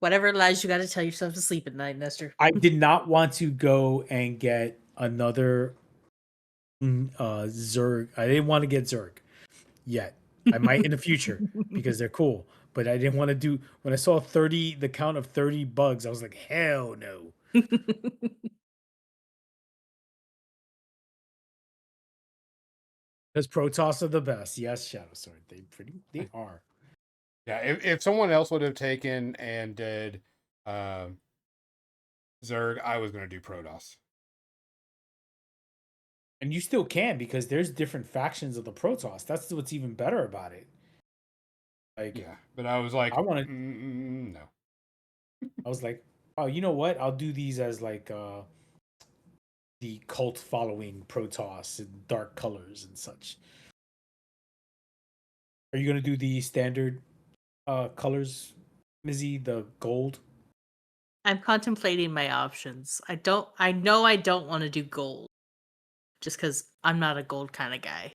Whatever lies you got to tell yourself to sleep at night, Nestor. I did not want to go and get another Zerg. I didn't want to get Zerg yet. I might in the future because they're cool. But I didn't want to do when I saw 30 the count of 30 bugs, I was like, hell no. Because Protoss are the best. Yes, Shadow Sword. They are. Yeah, if someone else would have taken and did Zerg, I was going to do Protoss. And you still can because there's different factions of the Protoss. That's what's even better about it. Like, yeah, but I was like, I want to. No. I was like, oh, you know what? I'll do these as like the cult following Protoss in dark colors and such. Are you gonna do the standard colors, Mizzy? The gold? I'm contemplating my options. I know I don't want to do gold. Just because I'm not a gold kind of guy.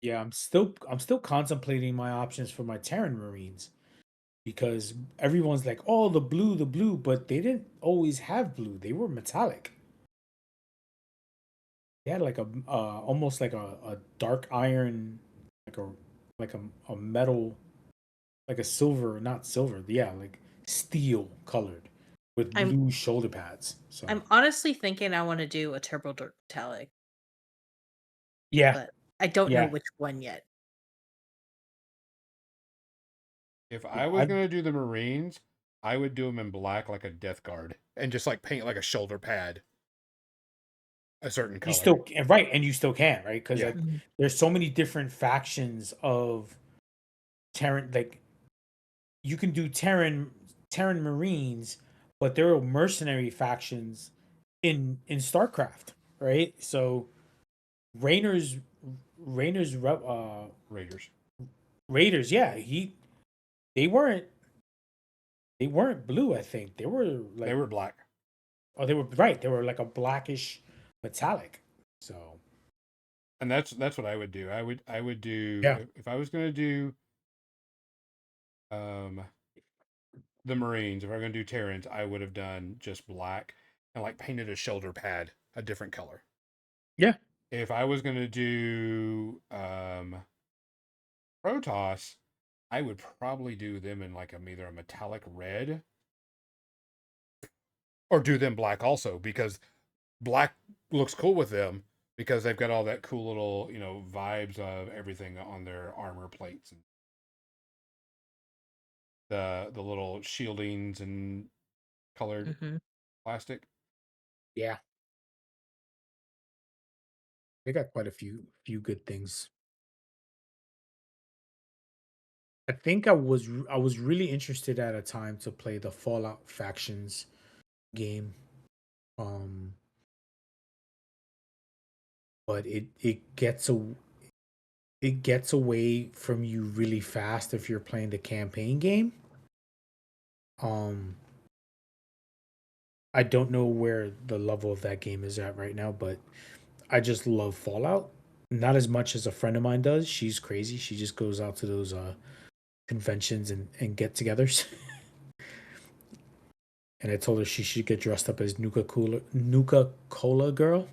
Yeah, I'm still contemplating my options for my Terran Marines because everyone's like, oh, the blue, but they didn't always have blue. They were metallic. They had like a almost like a dark iron, like a metal, like a silver, not silver, yeah, like steel colored with I'm blue shoulder pads. So I'm honestly thinking I want to do a turbo dark metallic, yeah, but I don't know yeah, which one yet. If yeah. I was going to do the Marines, I would do them in black like a Death Guard and just like paint like a shoulder pad a certain color. You still right, and you still can, right? Because Yeah. there's so many different factions of Terran. Like you can do Terran Marines, but there are mercenary factions in StarCraft, right? So Rainer's Raiders. Raiders, yeah, they weren't they weren't blue. I think they were like They were black. oh they were right. They were like a blackish metallic. So And that's what I would do. I would do yeah. if I was going to do the Marines, if I was going to do Terrans, I would have done just black and like painted a shoulder pad a different color. Yeah. If I was going to do Protoss, I would probably do them in like either a metallic red or do them black also, because black looks cool with them because they've got all that cool little, vibes of everything on their armor plates and the little shieldings and colored plastic. Yeah. They got quite a few good things. I think I was really interested at a time to play the Fallout Factions game. Um but it gets away from you really fast if you're playing the campaign game. I don't know where the level of that game is at right now, but I just love Fallout. Not as much as a friend of mine does. She's crazy. She just goes out to those conventions and get-togethers. And I told her she should get dressed up as Nuka Cola girl.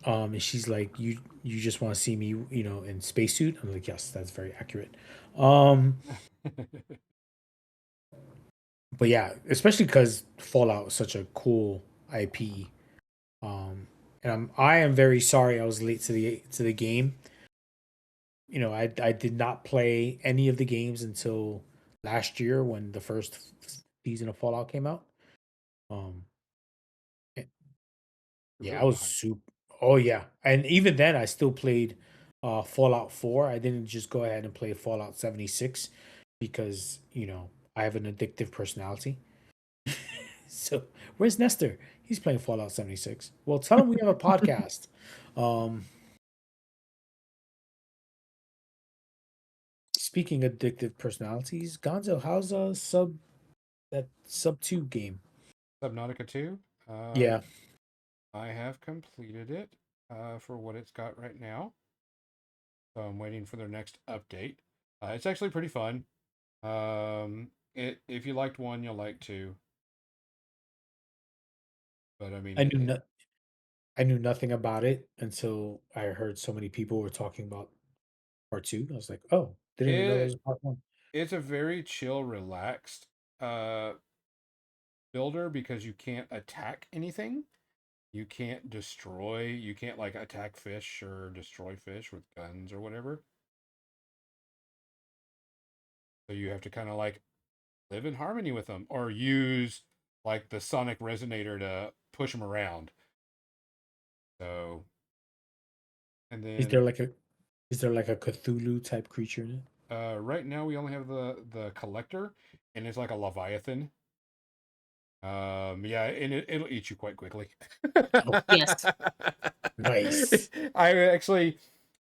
And she's like, you just want to see me, in spacesuit? I'm like, yes, that's very accurate. But yeah, especially because Fallout is such a cool IP. And I am very sorry I was late to the game. I did not play any of the games until last year when the first season of Fallout came out. Um, eh, You're yeah, really I was behind. super. Oh yeah, and even then, I still played Fallout 4. I didn't just go ahead and play Fallout 76 because I have an addictive personality. So where's Nestor? He's playing Fallout 76. Well, tell him we have a podcast. Um, Speaking addictive personalities, Gonzo, how's that sub 2 game? Subnautica 2. Yeah, I have completed it for what it's got right now. So I'm waiting for their next update. It's actually pretty fun. If you liked one, you'll like two. But I mean, I knew no- I knew nothing about it until I heard so many people were talking about part 2. I was like, oh, didn't even know there it was a part 1. it's a very chill, relaxed uh builder because you can't attack anything. You can't destroy. You can't like attack fish or destroy fish with guns or whatever. So you have to kind of like live in harmony with them or use like the sonic resonator to push them around. So, and Is then there like a is there like a Cthulhu type creature in it? right now we only have the collector, and it's like a leviathan. Yeah, and it'll eat you quite quickly. Oh, Yes. nice. I actually,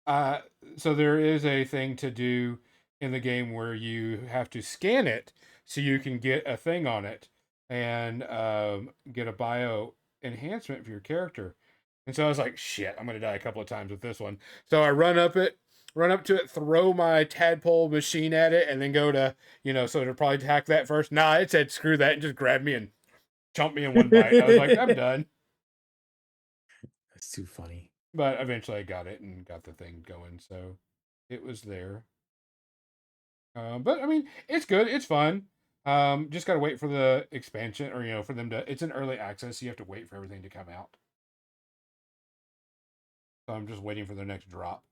uh, so there is a thing to do in the game where you have to scan it so you can get a thing on it and get a bio enhancement for your character. And so I was like, shit, I'm gonna die a couple of times with this one. So I run up to it, throw my tadpole machine at it, and then go to, so it'll probably attack that first. Nah, it said screw that and just grabbed me and chomped me in one bite. I was like, I'm done. That's too funny. But eventually I got it and got the thing going, so it was there. But I mean, it's good. It's fun. Just gotta wait for the expansion, or for them to. It's an early access. So you have to wait for everything to come out. So I'm just waiting for their next drop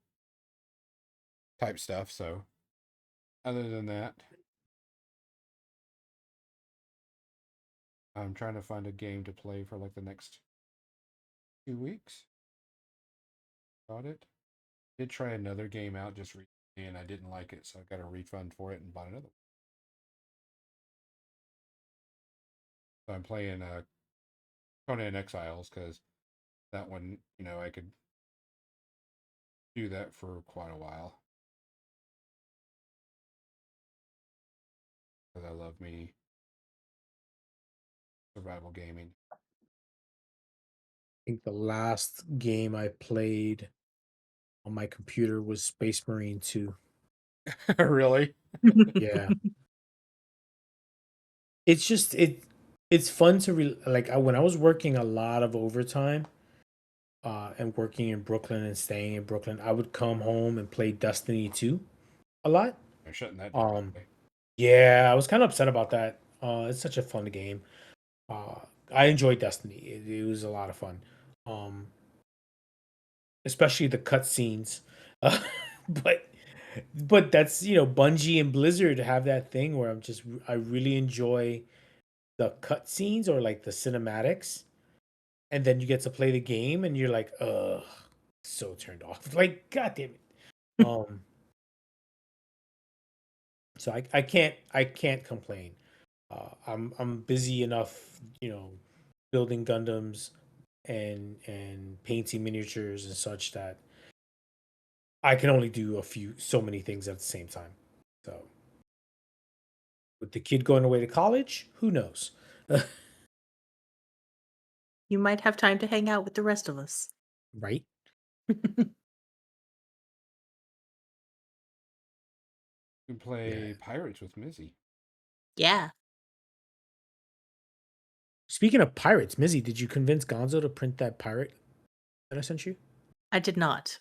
type stuff. So other than that, I'm trying to find a game to play for like the next 2 weeks. Got it. Did try another game out just recently, and I didn't like it, so I got a refund for it and bought another one. So I'm playing Conan Exiles because that one, I could do that for quite a while because I love me survival gaming. I think the last game I played on my computer was Space Marine 2. Really? Yeah. It's just it's fun to when I was working a lot of overtime and working in Brooklyn and staying in Brooklyn, I would come home and play Destiny 2 a lot. They're shutting that down. Um yeah, I was kind of upset about that. It's such a fun game. Uh I enjoyed Destiny. It was a lot of fun. Um Especially the cutscenes. Uh, but that's Bungie and Blizzard have that thing where I really enjoy the cutscenes or like the cinematics, and then you get to play the game, and you're like, ugh, so turned off. Like, god damn it. Um, so I can't complain. I'm busy enough, building Gundams and painting miniatures and such that I can only do so many things at the same time. So with the kid going away to college, who knows? You might have time to hang out with the rest of us. Right? You can Yeah. play Pirates with Mizzy. Yeah, Speaking of pirates, Mizzy, did you convince Gonzo to print that pirate that I sent you? I did not.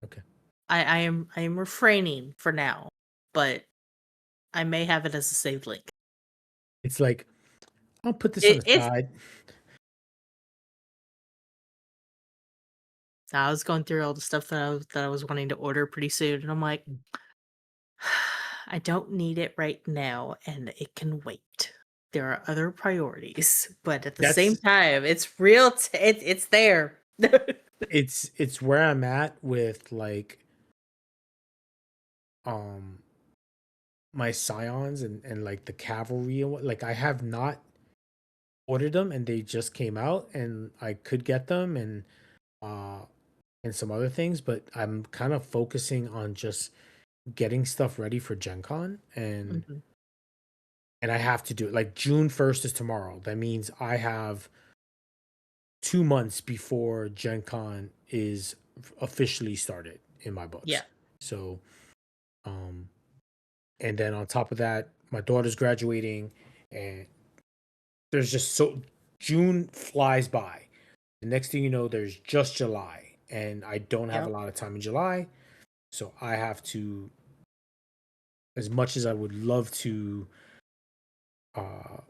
Okay. I am refraining for now, but I may have it as a saved link. It's like, I'll put this on the It's side. So I was going through all the stuff that I was wanting to order pretty soon, and I'm like, I don't need it right now, and it can wait. There are other priorities, but at the same That's time, it's real. It's there. it's where I'm at with like um my scions and like the cavalry and like I have not ordered them and they just came out and I could get them uh and some other things, but I'm kind of focusing on just getting stuff ready for Gen Con Mhm. and I have to do it. Like June 1st is tomorrow. That means I have 2 months before Gen Con is officially started in my Yeah. books. So um and then on top of that, my daughter's graduating and there's just so June flies by. The next thing you know, there's just July, and I don't have a Yep. lot of time in July, so I have to, as much as I would love to, uh,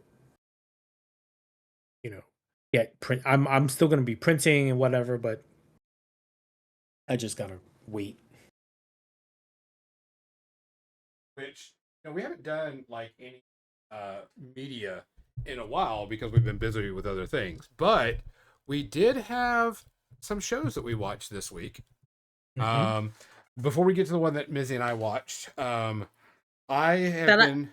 you know, get print. I'm still gonna be printing and whatever, but I just gotta wait. Which we haven't done like any media in a while because we've been busy with other things. But we did have some shows that we watched this week. Mm-hmm. Before we get to the one that Mizzy and I watched, I have That been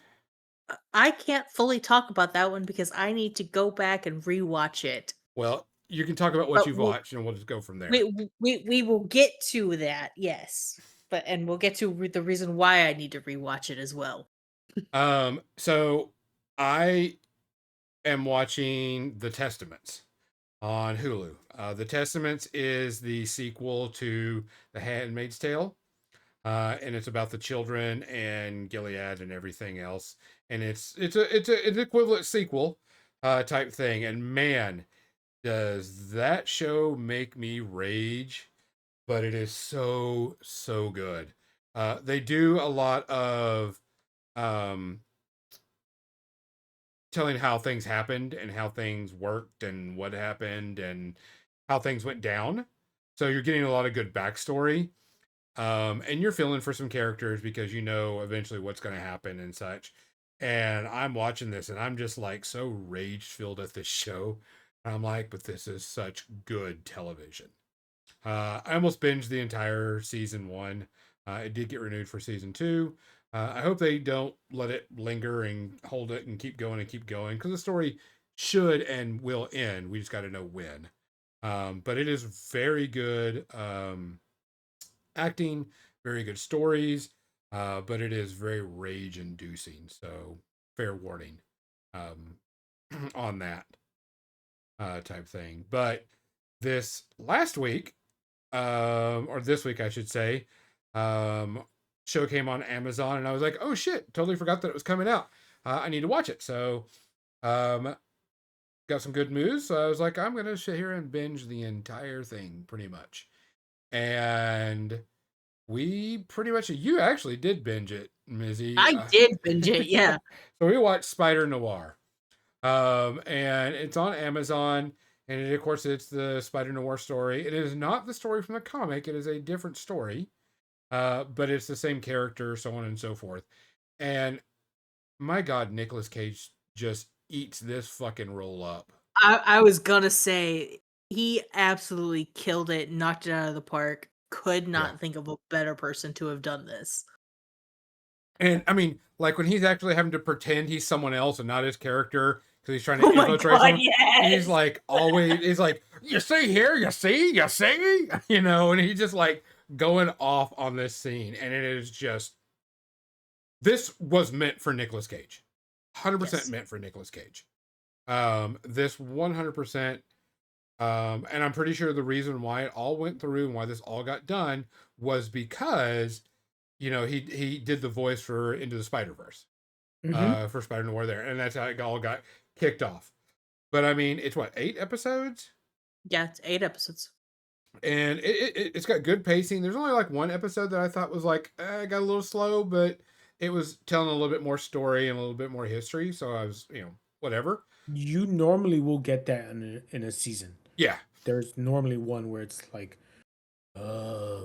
I can't fully talk about that one because I need to go back and rewatch it. well. You can talk about what But you've watched, and we'll just go from there. we will get to that, yes. And we'll get to the reason why I need to rewatch it as well. So I am watching The Testaments on Hulu. The Testaments is the sequel to The Handmaid's Tale, and it's about the children and Gilead and everything else. And it's an equivalent sequel type thing. And man, does that show make me rage! But it is so good. They do a lot of um, telling how things happened and how things worked and what happened and how things went down. So you're getting a lot of good backstory. And you're feeling for some characters because you know eventually what's going to happen and such. And I'm watching this and I'm just like so rage filled at this show. I'm like, but this is such good television. I almost binged the entire season one. It did get renewed for season two. I hope they don't let it linger and hold it and keep going because the story should and will end. We just got to know when. But it is very good acting, very good stories, but it is very rage inducing. So, fair warning um, on that type thing. But this last week, or this week, I should say, um, show came on Amazon, and I was like, "Oh shit! Totally forgot that it was coming out. I need to watch it." So, um, got some good news. So I was like, "I'm gonna sit here and binge the entire thing, pretty much." And we pretty much, you actually did binge it, Mizzy. I did binge it, yeah. So we watched Spider Noir, and it's on Amazon. And of course, it's the Spider Noir story. It is not the story from the comic. It is a different story, but it's the same character, so on and so forth. And my God, Nicolas Cage just eats this fucking roll up. I was gonna say he absolutely killed it, knocked it out of the park. Could Yeah. not think of a better person to have done this. And I mean, like when he's actually having to pretend he's someone else and not his character because he's trying to Oh my infiltrate god, someone. yes. He's like always, he's like, you see here, you see, and he's just like going off on this scene. And it is just, this was meant for Nicolas Cage. 100% Yes. meant for Nicolas Cage. This 100%, and I'm pretty sure the reason why it all went through and why this all got done was because he did the voice for Into the Spider-Verse, Mm-hmm. for Spider Noir there, and that's how it all got kicked off. But I mean, it's what, 8 episodes, Yeah, it's 8 episodes. and it's got good pacing. There's only like one episode that I thought was like got a little slow, but it was telling a little bit more story and a little bit more history. So I was, whatever. You normally will get that in a season. Yeah, There's normally one where it's like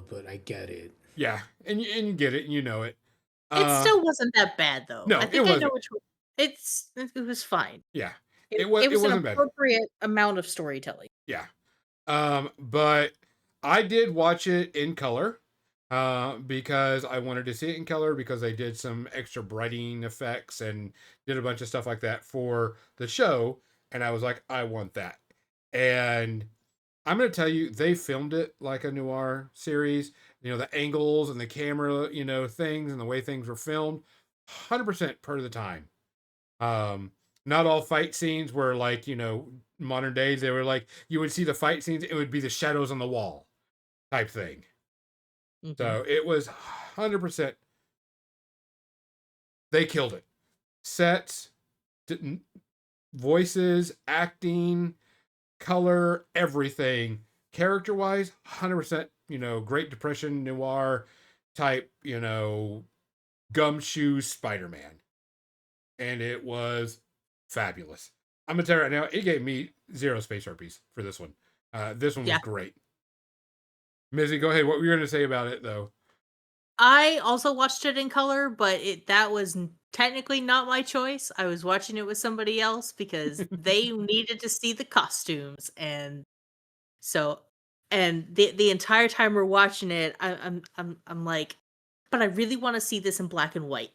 But I get it. Yeah, and you get it, and you know it. It still wasn't that bad though. No, I it think I know wasn't. which one. It was fine. Yeah, It, it it was an wasn't bad. appropriate amount of storytelling. Yeah. But I did watch it in color because I wanted to see it in color because they did some extra brightening effects and did a bunch of stuff like that for the show. And I was like, I want that. And I'm going to tell you, they filmed it like a noir series. You know, the angles and the camera, you know, things and the way things were filmed, 100% per the time. Um, Not all fight scenes were like, you know, modern days. They were like, you would see the fight scenes, it would be the shadows on the wall type thing. Mhm. So it was 100%. They killed it. Sets, voices, acting, color, everything. Character wise, 100%, you know, Great Depression noir type, you know, gumshoe Spider Man. And it was fabulous. I'm gonna tell you right now, it gave me 0 space herpes for this one. This one was Yeah. great. Mizzy, go ahead. What were you gonna say about it, though? I also watched it in color, but that was technically not my choice. I was watching it with somebody else because they needed to see the costumes, and so the entire time we're watching it, I'm like, but I really want to see this in black and white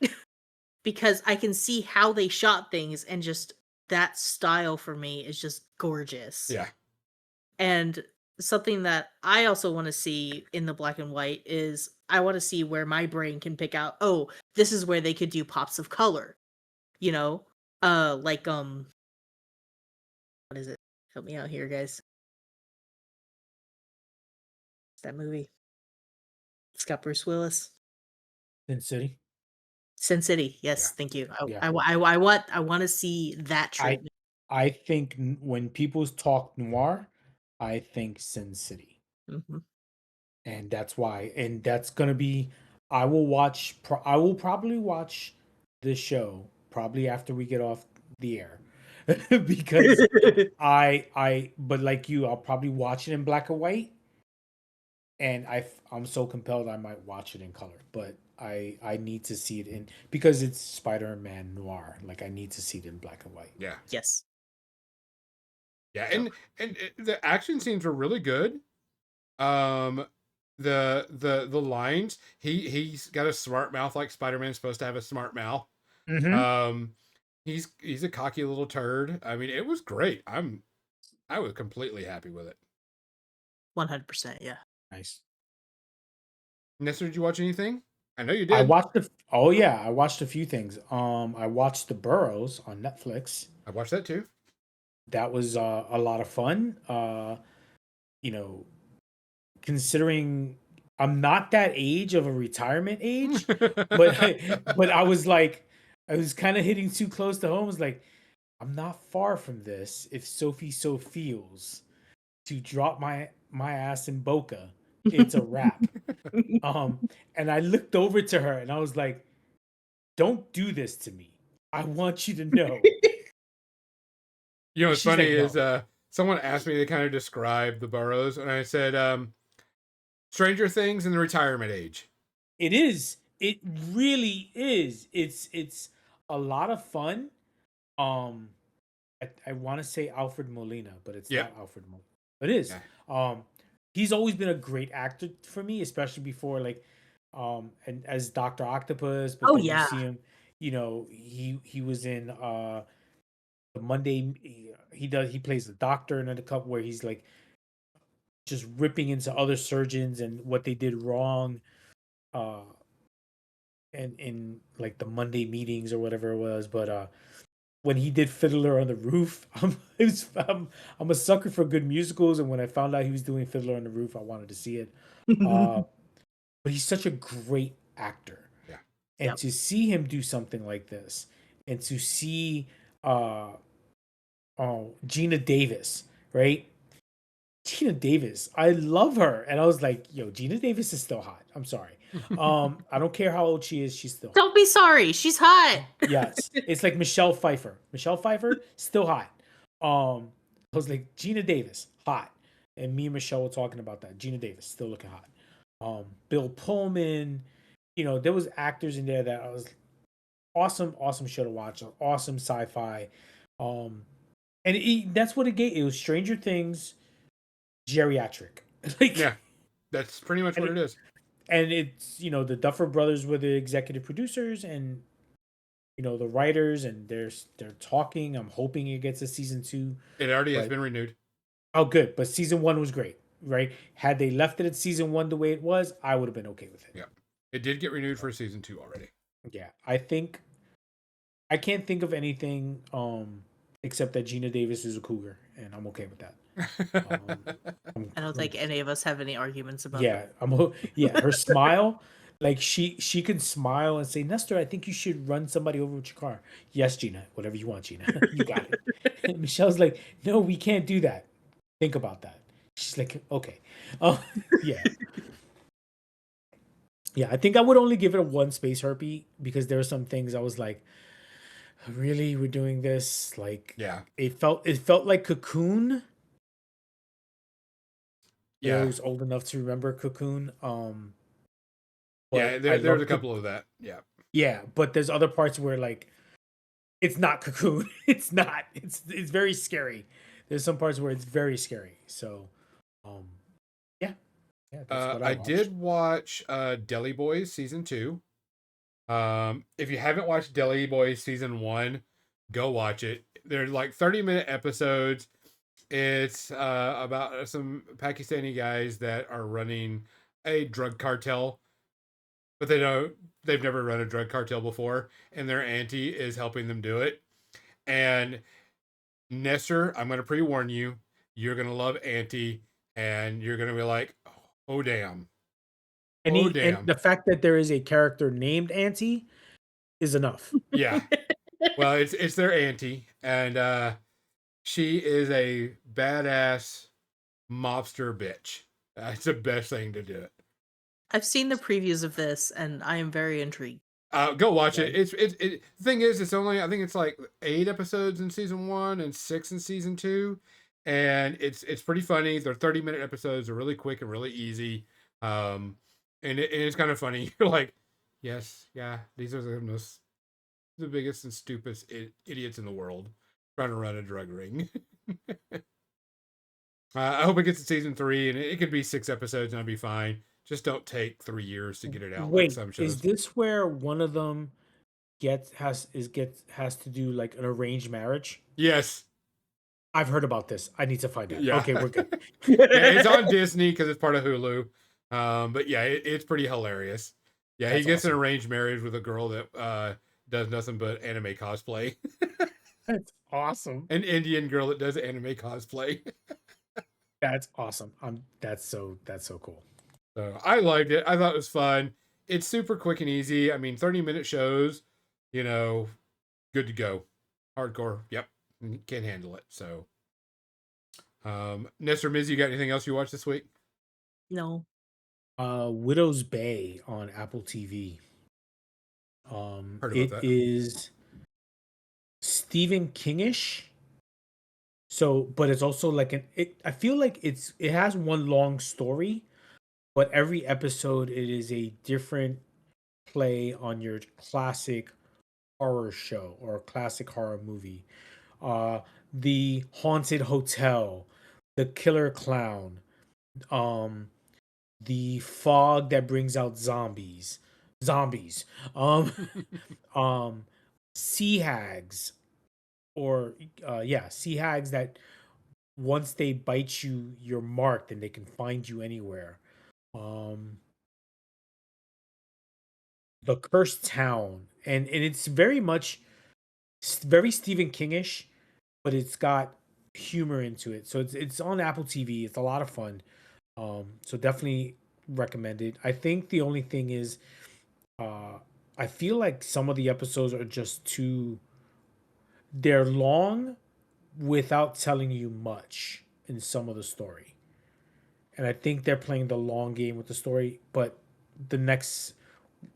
because I can see how they shot things, and just that style for me is just gorgeous. Yeah, And something that I also want to see in the black and white is I want to see where my brain can pick out, oh, this is where they could do pops of color. You know? Like what is it? Help me out here, guys. It's that movie. It's got Bruce Willis. Sin City. Sin City. Yes, Yeah. thank you. Yeah. I want to see that treatment. I think when people talk noir, I think Sin City, Mhm. and that's why. And that's gonna be. I will watch. I will probably watch the show probably after we get off the air, because but like you, I'll probably watch it in black and white, and I'm so compelled I might watch it in color, but I need to see it in, because it's Spider-Man noir. Like, I need to see it in black and white. yeah, Yes. yeah. So- And the action scenes were really good. Um, the lines. He's got a smart mouth like Spider-Man's supposed to have a smart mouth. Mm-hmm. He's a cocky little turd. I mean, it was great. I was completely happy with it. 100%, yeah. Nice. Nestor, did you watch anything? I know you I did. watched I watched a few things. I watched The Burrows on Netflix. I watched that too. That was a lot of fun. You know, considering I'm not that age of a retirement age, but I was like, I was kind of hitting too close to home. I was like, I'm not far from this. If Sophie so feels to drop my ass in Boca, it's a wrap. And I looked over to her and I was like, don't do this to me. I want you to know. You know what's She's funny like, is no. someone asked me to kind of describe the Burrows, and I said Stranger Things in the retirement age. It is. It really is. It's a lot of fun. Um, I want to say Alfred Molina, but it's Yeah. not Alfred Molina. It is. Yeah. He's always been a great actor for me, especially before, like, and as Dr. Octopus. But Oh, then yeah. you see him. You know, he was in the Monday. He plays the doctor in a couple where he's like just ripping into other surgeons and what they did wrong. And in like the Monday meetings or whatever it was. But when he did Fiddler on the Roof, I'm a sucker for good musicals, and when I found out he was doing Fiddler on the Roof, I wanted to see it. But he's such a great actor. Yeah. And Yep. to see him do something like this, and to see Gina Davis, right? Gina Davis, I love her. And I was like, yo, Gina Davis is still hot. I'm sorry. I don't care how old she is, she's still hot. Don't be sorry. She's hot. Yes. It's like Michelle Pfeiffer. Michelle Pfeiffer, still hot. I was like, Gina Davis, hot. and me and Michelle were talking about that. Gina Davis still looking hot. Bill Pullman, there was actors in there that I was awesome show to watch, awesome sci-fi, and that's what it gave. It was Stranger Things geriatric, like Yeah, that's pretty much what it is. and it's the Duffer Brothers were the executive producers, and the writers, and they're talking. I'm hoping it gets a season 2. It already has been renewed. Oh, good. But season 1 was great, right? Had they left it at season 1 the way it was, I would have been okay with it. Yeah, it did get renewed for season 2 already. Yeah, I can't think of anything except that Gina Davis is a cougar, and I'm okay with that. I don't think any of us have any arguments about Yeah, that. her smile, like she can smile and say, Nestor, I think you should run somebody over with your car. Yes, Gina, whatever you want, Gina. You got it. And Michelle's like, no, we can't do that. Think about that. She's like, okay. Yeah. Yeah, I think I would only give it a 1 space herpy because there are some things I was like, really, we're doing this? Like, Yeah. It felt like Cocoon. Yeah. I was old enough to remember Cocoon. Yeah, there's a couple of that. Yeah. Yeah, but there's other parts where like it's not Cocoon. It's not. It's very scary. There's some parts where it's very scary. So, yeah. That's what I did watch Deli Boys season 2. If you haven't watched Deli Boys season 1, go watch it. They're like 30-minute episodes. It's about some Pakistani guys that are running a drug cartel, but they've never run a drug cartel before, and their auntie is helping them do it. And Nestor, I'm going to pre-warn you, you're going to love Auntie, and you're going to be like, oh, damn. And the fact that there is a character named Auntie is enough. Yeah. Well, it's their auntie, and she is a badass mobster bitch. It's the best thing to do it. I've seen the previews of this, and I am very intrigued. Go watch it. The thing is, it's only, I think it's like 8 episodes in season 1 and 6 in season 2, and it's pretty funny. They're 30-minute episodes. They're really quick and really easy. And it's kind of funny. You're like, yes, yeah, these are the biggest and stupidest idiots in the world trying to run a drug ring. I hope it gets to season 3, and it could be 6 episodes, and I'll be fine. Just don't take 3 years to get it out. Wait, like some shows. Is this where one of them has to do like an arranged marriage? Yes. I've heard about this. I need to find out. Yeah. Okay, we're good. Yeah, it's on Disney because it's part of Hulu. But yeah, it's pretty hilarious. Yeah, That's he gets awesome. an arranged marriage with a girl that does nothing but anime cosplay. That's awesome. An Indian girl that does anime cosplay. That's awesome. That's so cool. So I liked it. I thought it was fun. It's super quick and easy. I mean, 30-minute shows, good to go. Hardcore. Yep. Can't handle it. So, Nestor, Miz, you got anything else you watched this week? No. Widow's Bay on Apple TV. Heard about It that. is Stephen Kingish. So, but it's also like I feel like it has one long story, but every episode it is a different play on your classic horror show or classic horror movie. The Haunted Hotel, The Killer Clown, The Fog That Brings Out Zombies, Sea Hags, or sea hags that once they bite you, you're marked and they can find you anywhere. The Cursed Town, and it's very Stephen Kingish, but it's got humor into it. So it's on Apple TV. It's a lot of fun. So definitely recommended. I think the only thing is, I feel like some of the episodes are just they're long without telling you much in some of the story. And I think they're playing the long game with the story, but the next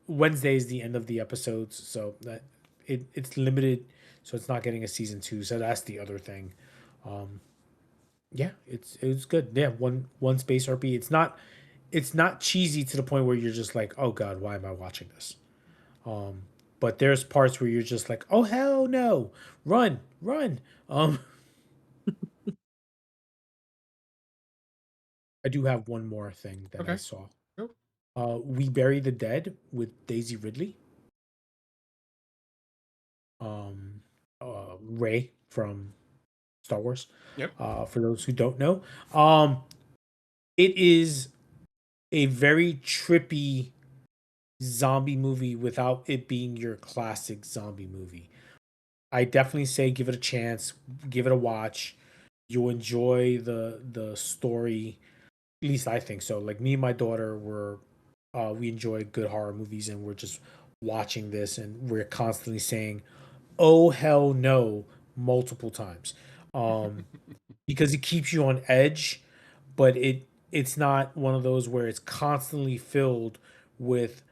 Wednesday is the end of the episodes, so that it's limited, so it's not getting a season 2. So that's the other thing. Yeah, it's good. Yeah, one space RP. It's not cheesy to the point where you're just like, oh god, why am I watching this? Um, but there's parts where you're just like, oh hell no, run, run. Um, I do have one more thing that I Okay. saw. Cool. We Bury the Dead with Daisy Ridley. Ray from Star Wars. Yep. For those who don't know, um, it is a very trippy zombie movie without it being your classic zombie movie. I definitely say give it a chance, give it a watch. You'll enjoy the story. At least I think so. Like me and my daughter were we enjoy good horror movies and we're just watching this and we're constantly saying, "Oh hell no," multiple times. Um because it keeps you on edge, but it's not one of those where it's constantly filled with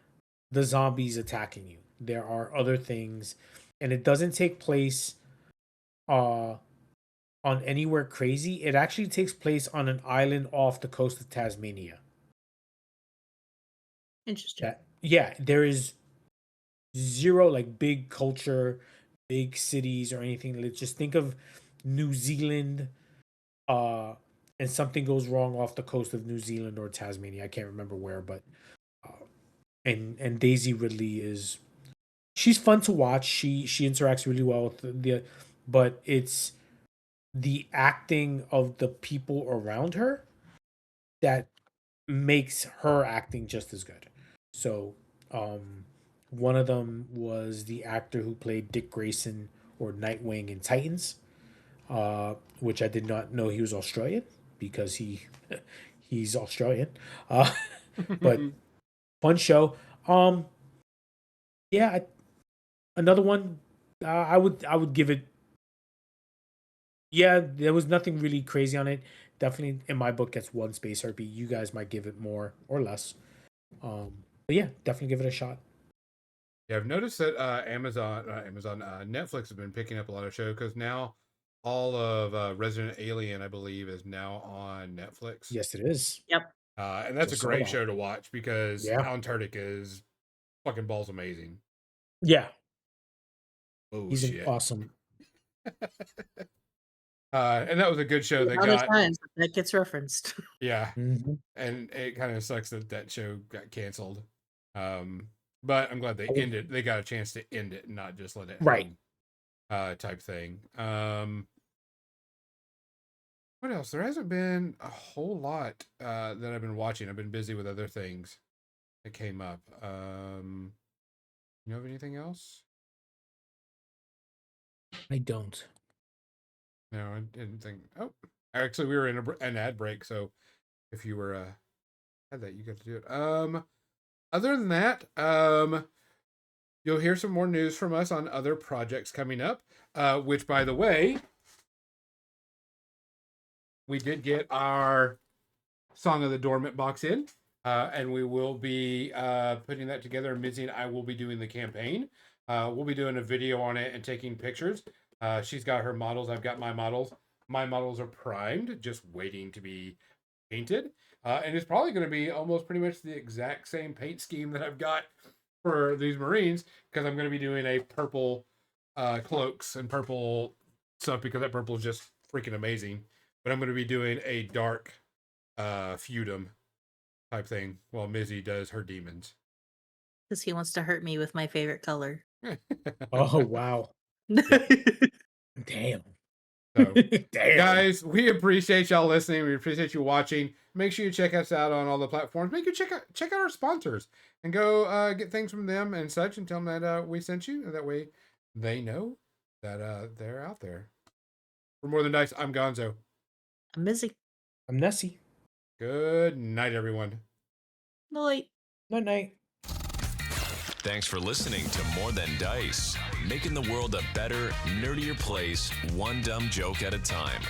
the zombies attacking you. There are other things, and it doesn't take place uh on anywhere crazy. It actually takes place on an island off the coast of Tasmania. Interesting. That yeah, there is zero like big culture, big cities or anything. Let's just think of New Zealand, uh, and something goes wrong off the coast of New Zealand or Tasmania. I can't remember where, but and Daisy Ridley is she's fun to watch. She interacts really well with but it's the acting of the people around her that makes her acting just as good. So, one of them was the actor who played Dick Grayson or Nightwing in Titans, which I did not know he was Australian because he's Australian. Uh, but fun show. Um, yeah, another one. I would give it. Yeah, there was nothing really crazy on it. Definitely in my book gets one space herpy. You guys might give it more or less. But yeah, definitely give it a shot. Yeah, I've noticed that Netflix has been picking up a lot of shows because now all of Resident Alien, I believe, is now on Netflix. Yes, it is. Yep. And that's Just a saw great that. show to watch because Yeah. Alan Tudyk is fucking balls amazing. Yeah, Oh he's an shit! awesome. And that was a good show The that amount of got times that gets referenced. yeah, Mhm. and it kind of sucks that that show got canceled. But I'm glad they I would- ended. They got a chance to end it, and not just let it Right. hang, type thing. What else? There hasn't been a whole lot that I've been watching. I've been busy with other things that came up. You know of anything else? I don't. No, I didn't think. Oh, actually, we were in an ad break, so if you were had that, you got to do it. Other than that, you'll hear some more news from us on other projects coming up. Which, by the way, we did get our Song of the Dormant box in, and we will be putting that together. Mizzy and I will be doing the campaign. We'll be doing a video on it and taking pictures. She's got her models. I've got my models. My models are primed, just waiting to be painted. And it's probably going to be almost pretty much the exact same paint scheme that I've got for these Marines because I'm going to be doing a purple cloaks and purple stuff because that purple is just freaking amazing. But I'm going to be doing a dark feudum type thing while Mizzy does her demons. Because he wants to hurt me with my favorite color. Oh wow. Damn. So, Damn. guys, we appreciate y'all listening. We appreciate you watching. Make sure you check us out on all the platforms. Make sure check out our sponsors and go get things from them and such, and tell them that we sent you. And that way, they know that they're out there. For More Than Dice, I'm Gonzo. I'm busy. I'm Nessie. Good night, everyone. Night. Night night. Thanks for listening to More Than Dice, making the world a better, nerdier place, one dumb joke at a time.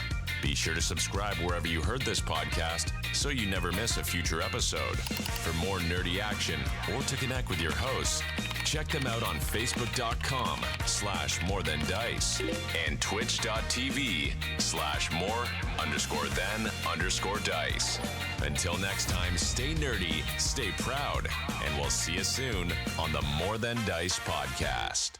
Be sure to subscribe wherever you heard this podcast so you never miss a future episode. For more nerdy action or to connect with your hosts, check them out on Facebook.com/morethandice and Twitch.tv/more_than_dice. Until next time, stay nerdy, stay proud, and we'll see you soon on the More Than Dice podcast.